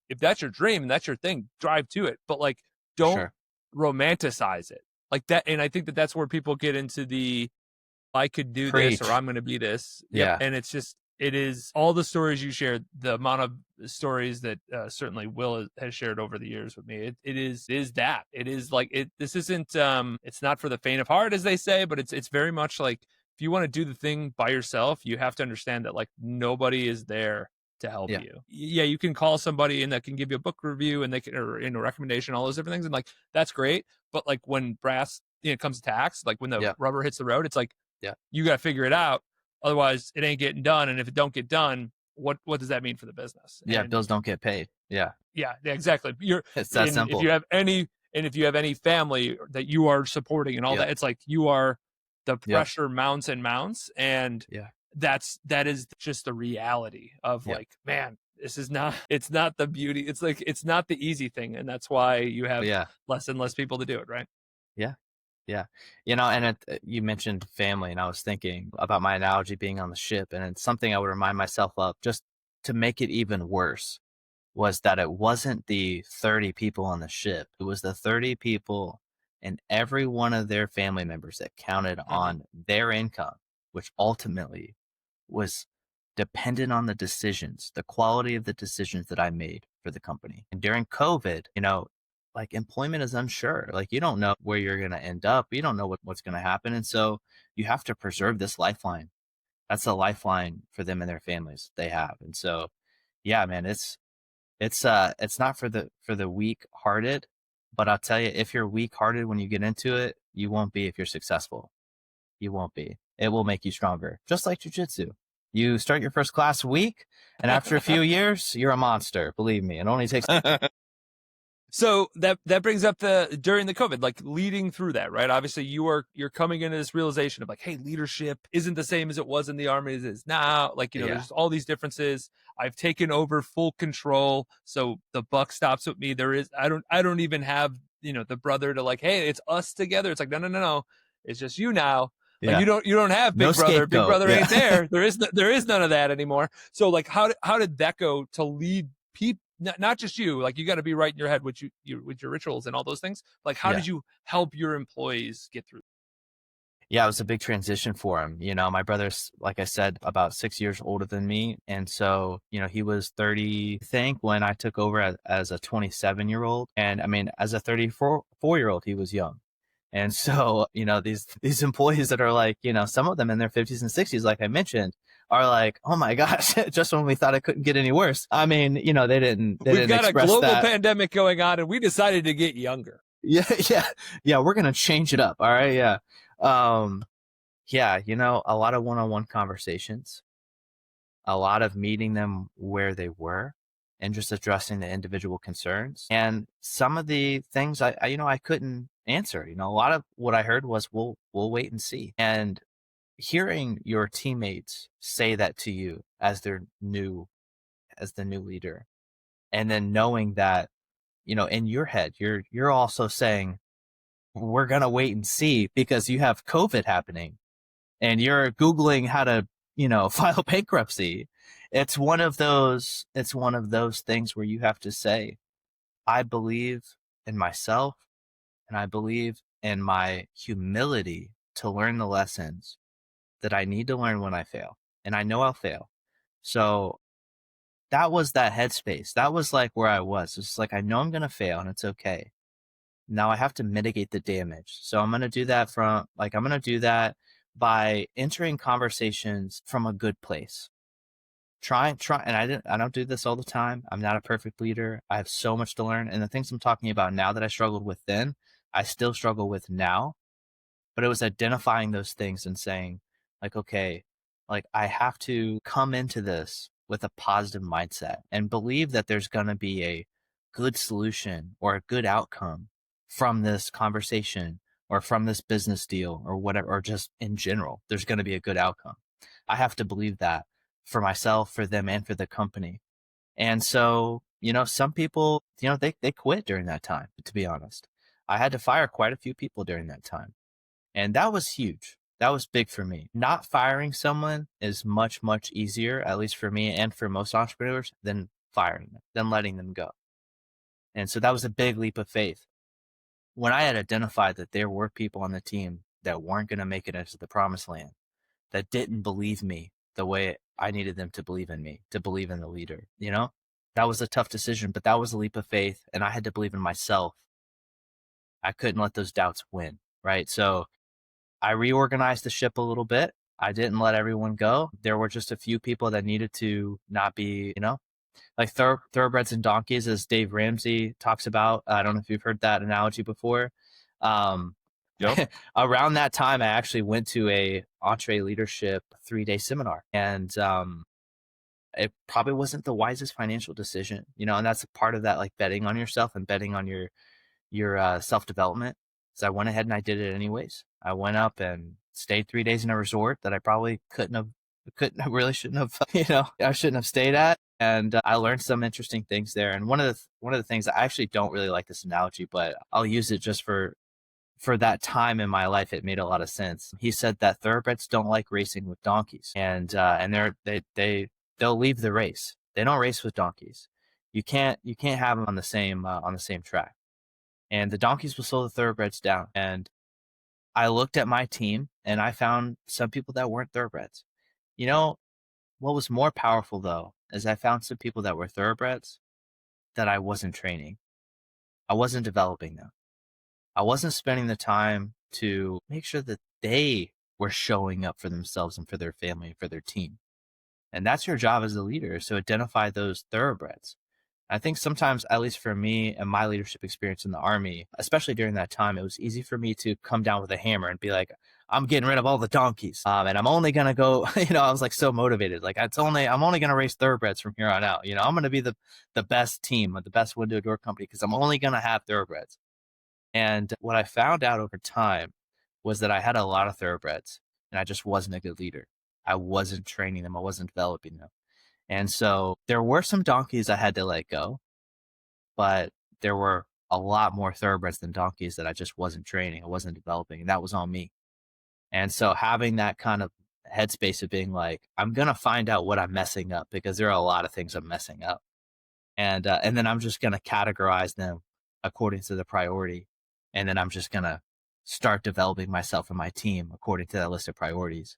dream and that's your thing, drive to it. But like, don't romanticize it like that. And I think that's where people get into I could do this, or I'm going to be this. Yeah. And it's just, it is all the stories you shared, the amount of stories that certainly Will has shared over the years with me. It is that. It is like, this isn't, it's not for the faint of heart, as they say, but it's very much like, if you want to do the thing by yourself, you have to understand that like nobody is there to help you. Yeah, you can call somebody and that can give you a book review and they can, or in a recommendation, all those different things. And like, that's great. But like when brass, comes to tax, like when the rubber hits the road, it's like, you got to figure it out. Otherwise it ain't getting done. And if it don't get done, what does that mean for the business? Yeah. Bills don't get paid. Yeah. Yeah, exactly. It's that simple. If you have any family that you are supporting and all that, it's like the pressure mounts and mounts. And that is just the reality of like, man, it's not the beauty. It's like, it's not the easy thing. And that's why you have less and less people to do it. Right. Yeah. Yeah. And you mentioned family, and I was thinking about my analogy being on the ship, and it's something I would remind myself of just to make it even worse was that it wasn't the 30 people on the ship. It was the 30 people and every one of their family members that counted on their income, which ultimately was dependent on the quality of the decisions that I made for the company. And during COVID, like employment is unsure. Like you don't know where you're going to end up. You don't know what's going to happen. And so you have to preserve this lifeline. That's a lifeline for them and their families they have. And so, yeah, man, it's not for the weak hearted, but I'll tell you, if you're weak hearted when you get into it, you won't be. If you're successful, you won't be. It will make you stronger. Just like jujitsu. You start your first class weak, and after a few years, you're a monster. Believe me, it only takes. So that brings up during the COVID, like leading through that, right? Obviously you're coming into this realization of like, hey, leadership isn't the same as it was in the Army as it is now. Like, there's all these differences. I've taken over full control. So the buck stops with me. I don't even have, the brother to like, hey, it's us together. It's like, no. It's just you now. Like you don't have big brother. Scapegoat. Big brother ain't there. There is none of that anymore. So like, how did that go to lead people? Not just you, like you got to be right in your head with your rituals and all those things. Like, how did you help your employees get through? Yeah, it was a big transition for him. My brother's, like I said, about 6 years older than me. And so, he was 30, I think, when I took over as a 27-year-old. And I mean, as a 34-year-old, he was young. And so, these employees that are like, some of them in their 50s and 60s, like I mentioned, are like, oh my gosh, just when we thought it couldn't get any worse. I mean, they We've didn't got a express global that. pandemic going on, and we decided to get younger. Yeah, yeah, yeah. We're gonna change it up. All right, yeah. Um, yeah, a lot of one-on-one conversations, a lot of meeting them where they were and just addressing the individual concerns. And some of the things I couldn't answer. A lot of what I heard was we'll wait and see. And hearing your teammates say that to you as the new leader, and then knowing that, in your head, you're also saying, we're gonna wait and see because you have COVID happening and you're Googling how to, file bankruptcy. It's one of those things where you have to say, I believe in myself and I believe in my humility to learn the lessons that I need to learn when I fail. And I know I'll fail. So that was that headspace. That was like where I was. It's like, I know I'm going to fail and it's okay. Now I have to mitigate the damage. So I'm going to do that by entering conversations from a good place. Try, and I don't do this all the time. I'm not a perfect leader. I have so much to learn. And the things I'm talking about now that I struggled with then, I still struggle with now. But it was identifying those things and saying, like, okay, like I have to come into this with a positive mindset and believe that there's going to be a good solution or a good outcome from this conversation or from this business deal or whatever, or just in general, there's going to be a good outcome. I have to believe that for myself, for them, and for the company. And so, some people, they quit during that time, to be honest. I had to fire quite a few people during that time. And that was huge. That was big for me. Not firing someone is much, much easier, at least for me and for most entrepreneurs, than firing them, than letting them go. And so that was a big leap of faith. When I had identified that there were people on the team that weren't going to make it into the promised land, that didn't believe me the way I needed them to believe in me, to believe in the leader, that was a tough decision, but that was a leap of faith. And I had to believe in myself. I couldn't let those doubts win. Right. So I reorganized the ship a little bit. I didn't let everyone go. There were just a few people that needed to not be, like thoroughbreds and donkeys, as Dave Ramsey talks about. I don't know if you've heard that analogy before. Yep. Around that time, I actually went to a EntreLeadership 3-day seminar, and it probably wasn't the wisest financial decision, and that's a part of that, like betting on yourself and betting on your self-development. So I went ahead and I did it anyways. I went up and stayed 3 days in a resort that I probably really shouldn't have, I shouldn't have stayed at. And I learned some interesting things there. And one of the things, I actually don't really like this analogy, but I'll use it just for that time in my life. It made a lot of sense. He said that thoroughbreds don't like racing with donkeys, and they'll leave the race. They don't race with donkeys. You can't have them on the same track. And the donkeys will slow the thoroughbreds down. And I looked at my team and I found some people that weren't thoroughbreds. What was more powerful though, is I found some people that were thoroughbreds that I wasn't training. I wasn't developing them. I wasn't spending the time to make sure that they were showing up for themselves and for their family and for their team. And that's your job as a leader, is to identify those thoroughbreds. I think sometimes, at least for me and my leadership experience in the Army, especially during that time, it was easy for me to come down with a hammer and be like, I'm getting rid of all the donkeys. And I'm only going to go, I was like so motivated. Like I'm only going to race thoroughbreds from here on out. I'm going to be the best team, the best window door company, because I'm only going to have thoroughbreds. And what I found out over time was that I had a lot of thoroughbreds and I just wasn't a good leader. I wasn't training them. I wasn't developing them. And so there were some donkeys I had to let go, but there were a lot more thoroughbreds than donkeys that I just wasn't training. I wasn't developing, and that was on me. And so having that kind of headspace of being like, I'm going to find out what I'm messing up, because there are a lot of things I'm messing up. And then I'm just going to categorize them according to the priority. And then I'm just going to start developing myself and my team according to that list of priorities.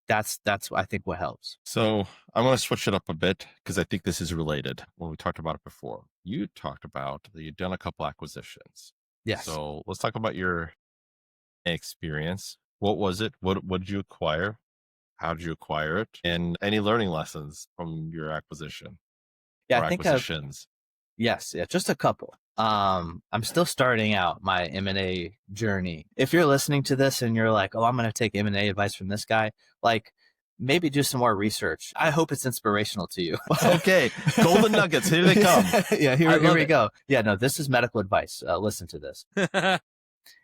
That's I think what helps. So I want to switch it up a bit because I think this is related. When we talked about it before, you talked about that you've done a couple acquisitions. Yes. So let's talk about your experience. What was it? What did you acquire? How did you acquire it? And any learning lessons from your acquisition Yeah, or I think I've, acquisitions? yes, yeah, just a couple. I'm still starting out my M&A journey. If you're listening to this and you're like, oh, I'm going to take M&A advice from this guy, like maybe do some more research. I hope it's inspirational to you. Okay, golden nuggets, here they come. Yeah, here we go. Yeah, no, this is medical advice. Listen to this.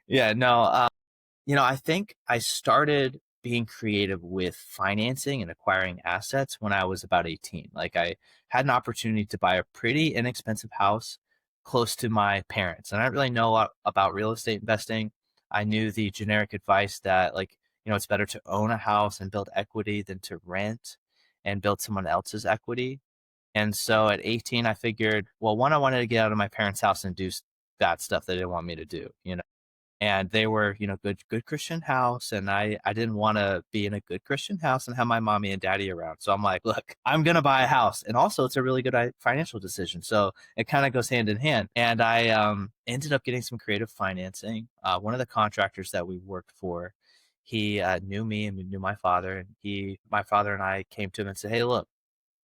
Yeah, no, I think I started being creative with financing and acquiring assets when I was about 18. Like I had an opportunity to buy a pretty inexpensive house close to my parents. And I didn't really know a lot about real estate investing. I knew the generic advice that it's better to own a house and build equity than to rent and build someone else's equity. And so at 18, I figured, well, one, I wanted to get out of my parents' house and do bad stuff they didn't want me to do. And they were, good Christian house. And I didn't want to be in a good Christian house and have my mommy and daddy around. So I'm like, look, I'm going to buy a house. And also it's a really good financial decision. So it kind of goes hand in hand. And I ended up getting some creative financing. One of the contractors that we worked for, he knew me and knew my father. And my father and I came to him and said, hey, look,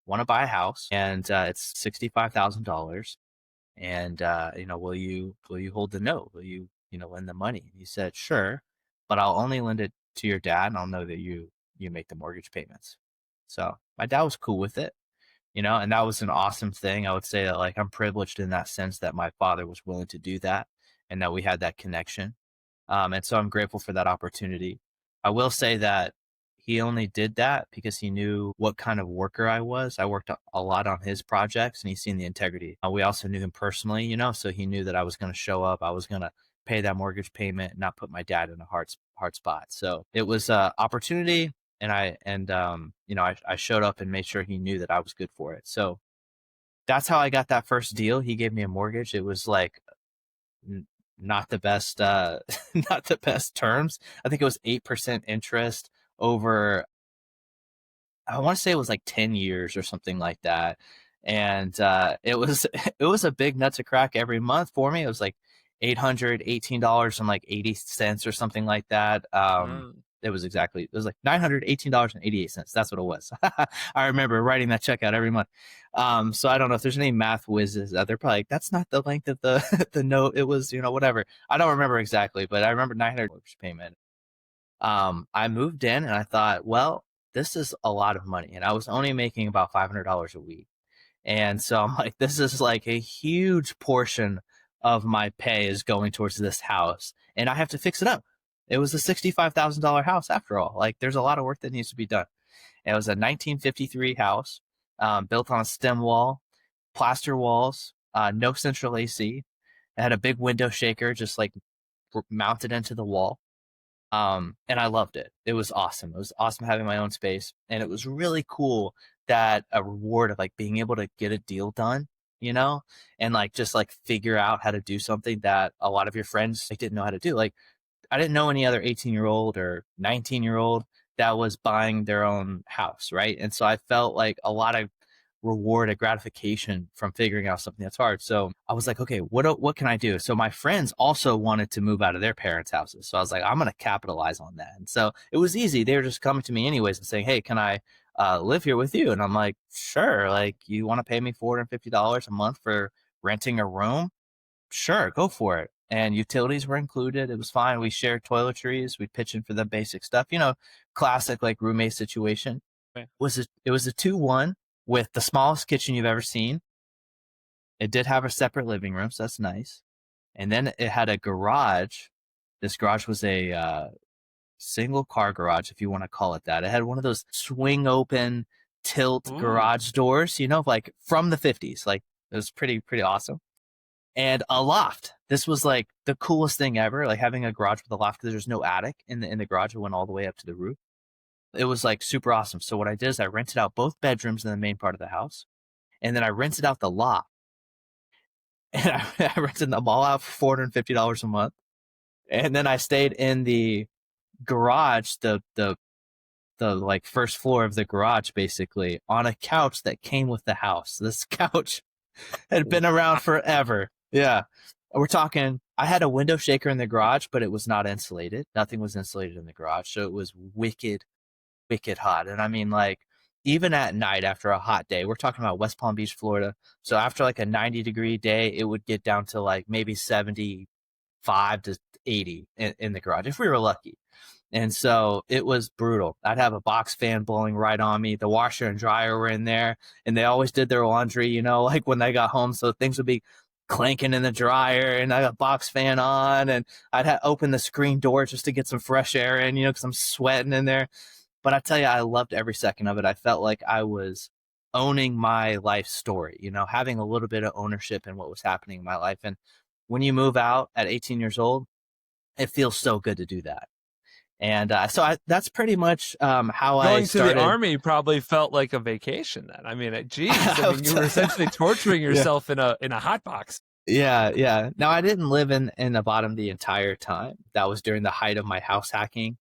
want to buy a house. And it's $65,000. And will you hold the note? Will you lend the money? And he said, sure, but I'll only lend it to your dad, and I'll know that you make the mortgage payments. So my dad was cool with it, and that was an awesome thing. I would say that I'm privileged in that sense that my father was willing to do that and that we had that connection. And so I'm grateful for that opportunity. I will say that he only did that because he knew what kind of worker I was. I worked a lot on his projects and he's seen the integrity. We also knew him personally, so he knew that I was going to show up. I was going to pay that mortgage payment, not put my dad in a hard spot. So it was an opportunity, and I showed up and made sure he knew that I was good for it. So that's how I got that first deal. He gave me a mortgage. It was not the best not the best terms. I think it was 8% interest over, I want to say it was 10 years or something like that. And it was it was a big nut to crack every month for me. It was $818 and 80 cents or something like that. It was $918.88. That's what it was. I remember writing that check out every month. So I don't know if there's any math whizzes out there. Probably that's not the length of the the note. It was whatever. I don't remember exactly, but I remember $900 payment. I moved in and I thought, well, this is a lot of money, and I was only making about $500 a week. And so I'm like, this is a huge portion of my pay is going towards this house, and I have to fix it up. It was a $65,000 house after all. There's a lot of work that needs to be done. And it was a 1953 house, built on a stem wall, plaster walls, no central AC. It had a big window shaker just mounted into the wall. And I loved it. It was awesome. It was awesome having my own space. And it was really cool that a reward of being able to get a deal done, and just figure out how to do something that a lot of your friends didn't know how to do. I didn't know any other 18-year-old or 19-year-old that was buying their own house, right? And so I felt a lot of reward, a gratification from figuring out something that's hard. So I was like, okay, what can I do? So my friends also wanted to move out of their parents' houses. So I was like, I'm going to capitalize on that. And so it was easy. They were just coming to me anyways and saying, hey, can I live here with you? And I'm like, sure. You want to pay me $450 a month for renting a room? Sure, go for it. And utilities were included. It was fine. We shared toiletries. We pitched in for the basic stuff, classic roommate situation. Okay. It was a 2-1 with the smallest kitchen you've ever seen. It did have a separate living room, so that's nice. And then it had a garage. This garage was a single car garage, if you want to call it that. It had one of those swing open tilt garage doors, from the 50s. It was pretty awesome. And a loft. This was the coolest thing ever, having a garage with a loft, because there's no attic in the garage. It went all the way up to the roof. It was super awesome. So what I did is I rented out both bedrooms in the main part of the house, and then I rented out the loft, and I rented them all out for $450 a month. And then I stayed in the garage, the like first floor of the garage, basically on a couch that came with the house. This couch had been around forever. Yeah. We're talking, I had a window shaker in the garage, but it was not insulated. Nothing was insulated in the garage. So it was wicked, wicked hot. And I mean, like, even at night after a hot day, we're talking about West Palm Beach, Florida. So after like a 90-degree day, it would get down to like maybe 75 to 80 in the garage if we were lucky. And so it was brutal. I'd have a box fan blowing right on me. The washer and dryer were in there, and they always did their laundry, like when they got home. So things would be clanking in the dryer, and I got a box fan on, and I'd open the screen door just to get some fresh air in, because I'm sweating in there. But I tell you, I loved every second of it. I felt like I was owning my life story, having a little bit of ownership in what was happening in my life. And when you move out at 18 years old, it feels so good to do that. And that's pretty much how I Going started. to the Army probably felt like a vacation then. I mean, geez, you were essentially torturing yourself in a hot box. Yeah. Now, I didn't live in the bottom the entire time. That was during the height of my house hacking.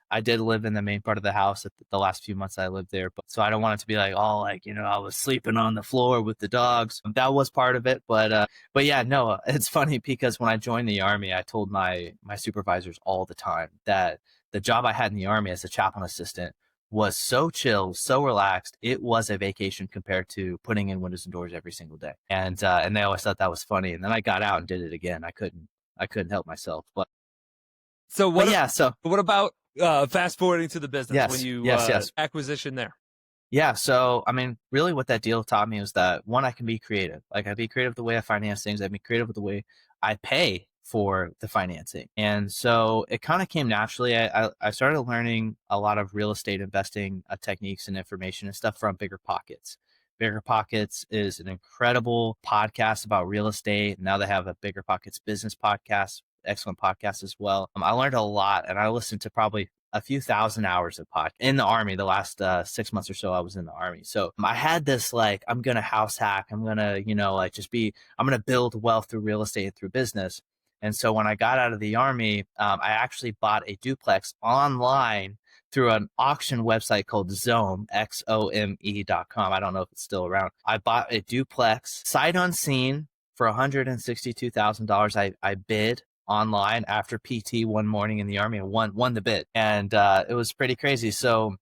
I did live in the main part of the house at the last few months I lived there. But so I don't want it to be like, oh, like, I was sleeping on the floor with the dogs. That was part of it. But yeah, no, it's funny because when I joined the Army, I told my supervisors all the time that the job I had in the Army as a chaplain assistant was so chill, so relaxed. It was a vacation compared to putting in windows and doors every single day. And they always thought that was funny. And then I got out and did it again. I couldn't help myself. But what about fast forwarding to the business yes, when you yes. acquisition there? Yeah. So, I mean, really what that deal taught me was that, one, I can be creative. Like, I be creative with the way I finance things. I be creative with the way I pay for the financing. And so it kind of came naturally. I started learning a lot of real estate investing techniques and information and stuff from Bigger Pockets. Bigger Pockets is an incredible podcast about real estate. Now they have a Bigger Pockets business podcast, excellent podcast as well. I learned a lot, and I listened to probably a few thousand hours of podcast in the Army. The last 6 months or so I was in the Army. So I had this, like, I'm going to house hack. I'm going to, I'm going to build wealth through real estate and through business. And so when I got out of the Army, I actually bought a duplex online through an auction website called Xome, XOME.com. I don't know if it's still around. I bought a duplex sight unseen for $162,000. I bid online after PT one morning in the Army and won the bid. And it was pretty crazy. So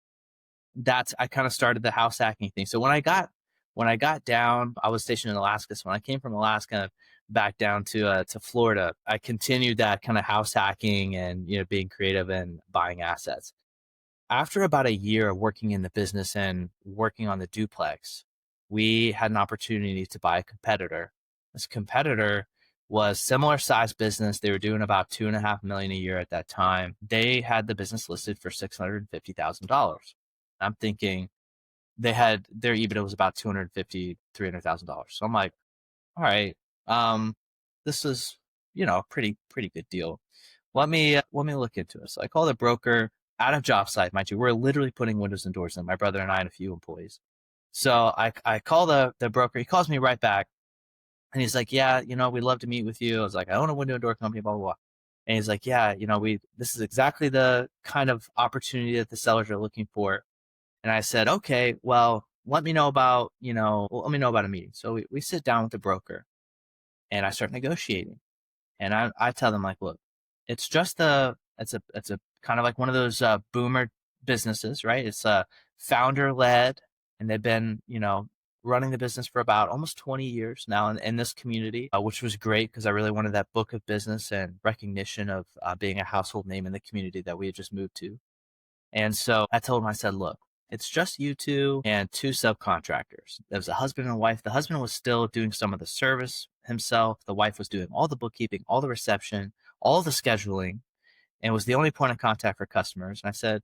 I kind of started the house hacking thing. So when I got down, I was stationed in Alaska. So when I came from Alaska back down to Florida, I continued that kind of house hacking and being creative and buying assets. After about a year of working in the business and working on the duplex, we had an opportunity to buy a competitor. This competitor was similar size business. They were doing about $2.5 million a year at that time. They had the business listed for $650,000. I'm thinking their EBITDA was about $250,000, $300,000. So I'm like, all right, this is, pretty good deal. Let me look into it. So I called a broker out of job site, mind you. We're literally putting windows and doors in, my brother and I and a few employees. So I call the broker. He calls me right back. And he's like, yeah, we'd love to meet with you. I was like, I own a window and door company, blah, blah, blah. And he's like, yeah, this is exactly the kind of opportunity that the sellers are looking for. And I said, okay, well, let me know about a meeting. So we sit down with the broker and I start negotiating. And I tell them, like, look, it's a kind of like one of those boomer businesses, right? It's founder led, and they've been, running the business for about almost 20 years now in this community, which was great because I really wanted that book of business and recognition of being a household name in the community that we had just moved to. And so I told him, I said, look, it's just you two and two subcontractors. There was a husband and wife. The husband was still doing some of the service himself. The wife was doing all the bookkeeping, all the reception, all the scheduling, and was the only point of contact for customers. And I said,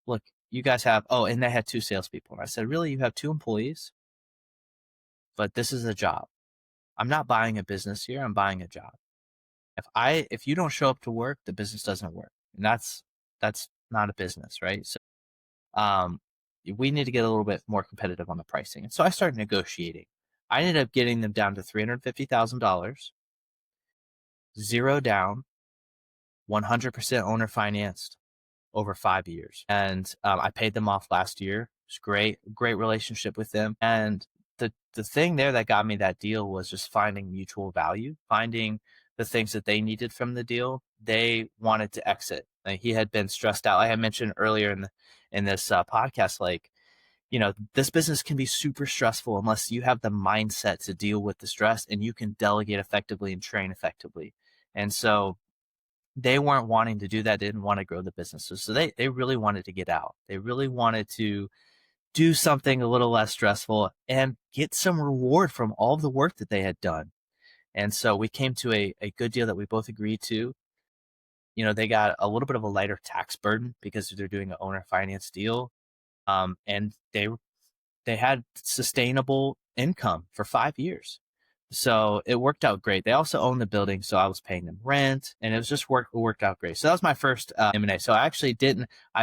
look, you guys and they had two salespeople. And I said, really, you have two employees? But this is a job. I'm not buying a business here. I'm buying a job. If you don't show up to work, the business doesn't work. And that's not a business, right? So we need to get a little bit more competitive on the pricing. And so I started negotiating. I ended up getting them down to $350,000, zero down, 100% owner financed over 5 years. And I paid them off last year. It's great relationship with them. And the thing there that got me that deal was just finding mutual value, finding the things that they needed from the deal. They wanted to exit. Like, he had been stressed out. Like I mentioned earlier in this podcast, like, this business can be super stressful unless you have the mindset to deal with the stress and you can delegate effectively and train effectively. And so they weren't wanting to do that. They didn't want to grow the business. So they really wanted to get out. They really wanted to do something a little less stressful and get some reward from all of the work that they had done. And so we came to a good deal that we both agreed to. They got a little bit of a lighter tax burden because they're doing an owner finance deal. And they had sustainable income for 5 years. So it worked out great. They also own the building, so I was paying them rent, and it was just worked out great. So that was my first M&A. So I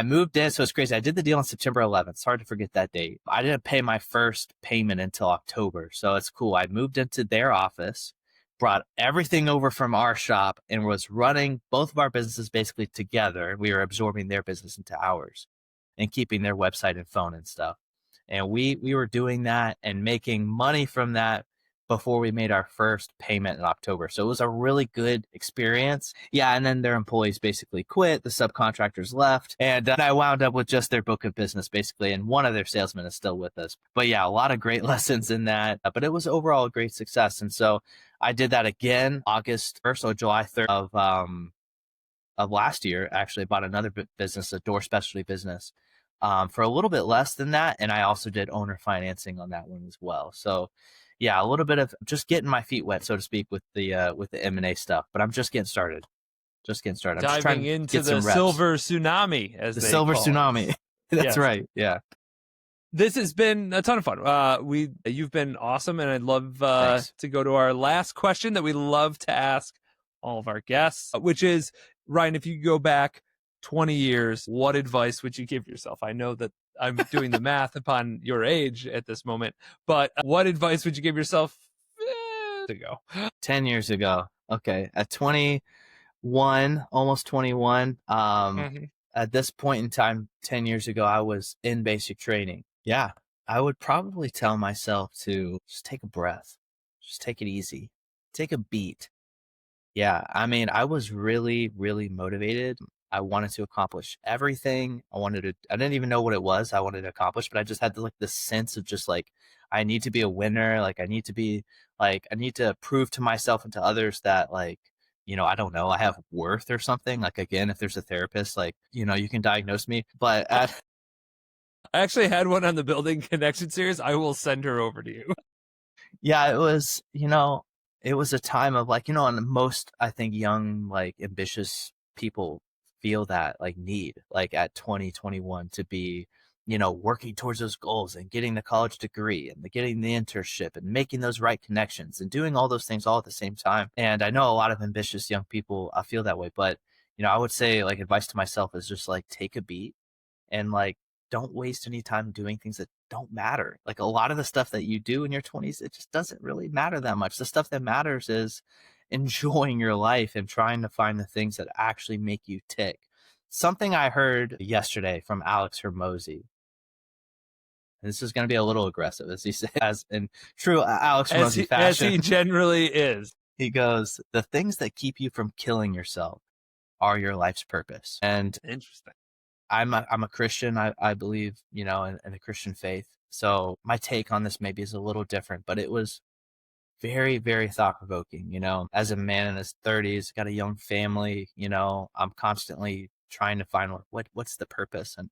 moved in, so it's crazy. I did the deal on September 11th. It's hard to forget that date. I didn't pay my first payment until October, so it's cool. I moved into their office, brought everything over from our shop, and was running both of our businesses basically together. We were absorbing their business into ours and keeping their website and phone and stuff. And we were doing that and making money from that before we made our first payment in October. So it was a really good experience. Yeah, and then their employees basically quit, the subcontractors left, and I wound up with just their book of business basically, and one of their salesmen is still with us. But yeah, a lot of great lessons in that, but it was overall a great success. And so I did that again August 1st or July 3rd of last year. Actually bought another business, a door specialty business, for a little bit less than that. And I also did owner financing on that one as well. So yeah, a little bit of just getting my feet wet, so to speak, with the M&A stuff, but I'm just getting started. I'm just Diving trying to into get the some reps. silver tsunami, as The they silver call tsunami. it. That's Yes. right. Yeah. This has been a ton of fun. You've been awesome, and I'd love to go to our last question that we love to ask all of our guests, which is, Ryan, if you go back 20 years, what advice would you give yourself? I know that I'm doing the math upon your age at this moment, but what advice would you give yourself ago? 10 years ago. Okay. At 21, almost 21. At this point in time, 10 years ago, I was in basic training. Yeah. I would probably tell myself to just take a breath, just take it easy, take a beat. Yeah. I mean, I was really, really motivated. I wanted to accomplish everything. I didn't even know what it was I wanted to accomplish, but I just had this sense of just like, I need to be a winner. Like, I need to prove to myself and to others that, like, I don't know, I have worth or something. Like, again, if there's a therapist, like, you can diagnose me, but I actually had one on the Building Connection series. I will send her over to you. yeah, it was a time of, like, and most, I think, young, like, ambitious people feel that, like, need, like, at 20, 21 to be, working towards those goals and getting the college degree and getting the internship and making those right connections and doing all those things all at the same time. And I know a lot of ambitious young people feel that way, but, I would say, like, advice to myself is just, like, take a beat and, like, don't waste any time doing things that don't matter. Like, a lot of the stuff that you do in your 20s, it just doesn't really matter that much. The stuff that matters is enjoying your life and trying to find the things that actually make you tick. Something I heard yesterday from Alex Hermosi, and this is going to be a little aggressive, as he says, as in true Alex Hermosi fashion. As he generally is. He goes, the things that keep you from killing yourself are your life's purpose. And interesting. I'm a Christian. I believe, in the Christian faith. So my take on this maybe is a little different, but it was very, very thought provoking. As a man in his 30s, got a young family, I'm constantly trying to find what's the purpose. And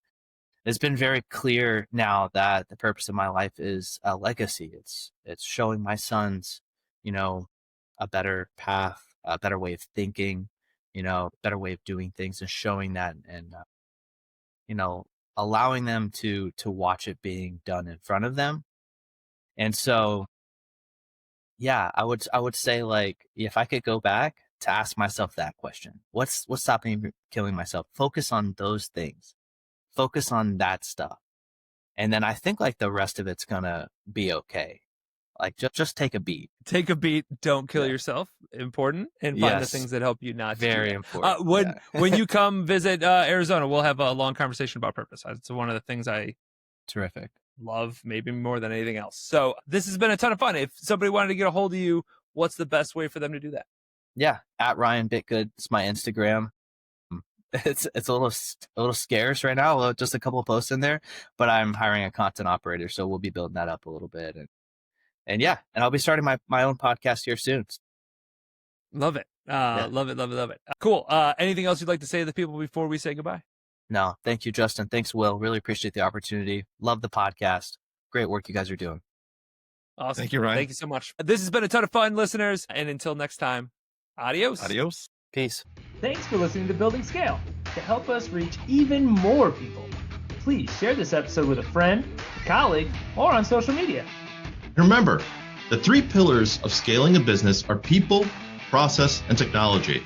it's been very clear now that the purpose of my life is a legacy. It's showing my sons, a better path, a better way of thinking, better way of doing things, and showing that, and allowing them to watch it being done in front of them. And so, yeah, I would say, like, if I could go back to ask myself that question, what's stopping me from killing myself? Focus on those things. Focus on that stuff. And then I think, like, the rest of it's gonna be okay. Like just take a beat. Take a beat. Don't kill yourself. Important. And find the Yes. things that help you not to do Very that. important. When you come visit Arizona, we'll have a long conversation about purpose. It's one of the things I Terrific. love, maybe more than anything else. So this has been a ton of fun. If somebody wanted to get a hold of you, what's the best way for them to do that? Yeah, at Ryan Bitgood. It's my Instagram. It's a little scarce right now. Just a couple of posts in there, but I'm hiring a content operator, so we'll be building that up a little bit. And I'll be starting my own podcast here soon. Love it. Love it. Cool. Anything else you'd like to say to the people before we say goodbye? No, thank you, Justin. Thanks, Will. Really appreciate the opportunity. Love the podcast. Great work you guys are doing. Awesome. Thank you, Ryan. Thank you so much. This has been a ton of fun, listeners. And until next time, adios. Adios. Peace. Thanks for listening to Building Scale. To help us reach even more people, please share this episode with a friend, a colleague, or on social media. Remember, the 3 pillars of scaling a business are people, process, and technology.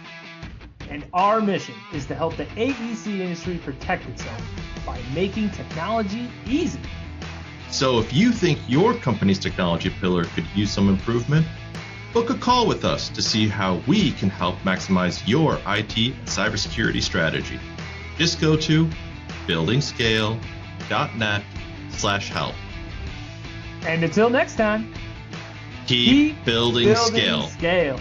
And our mission is to help the AEC industry protect itself by making technology easy. So if you think your company's technology pillar could use some improvement, book a call with us to see how we can help maximize your IT and cybersecurity strategy. Just go to buildingscale.net/help. And until next time, Keep building scale. scale.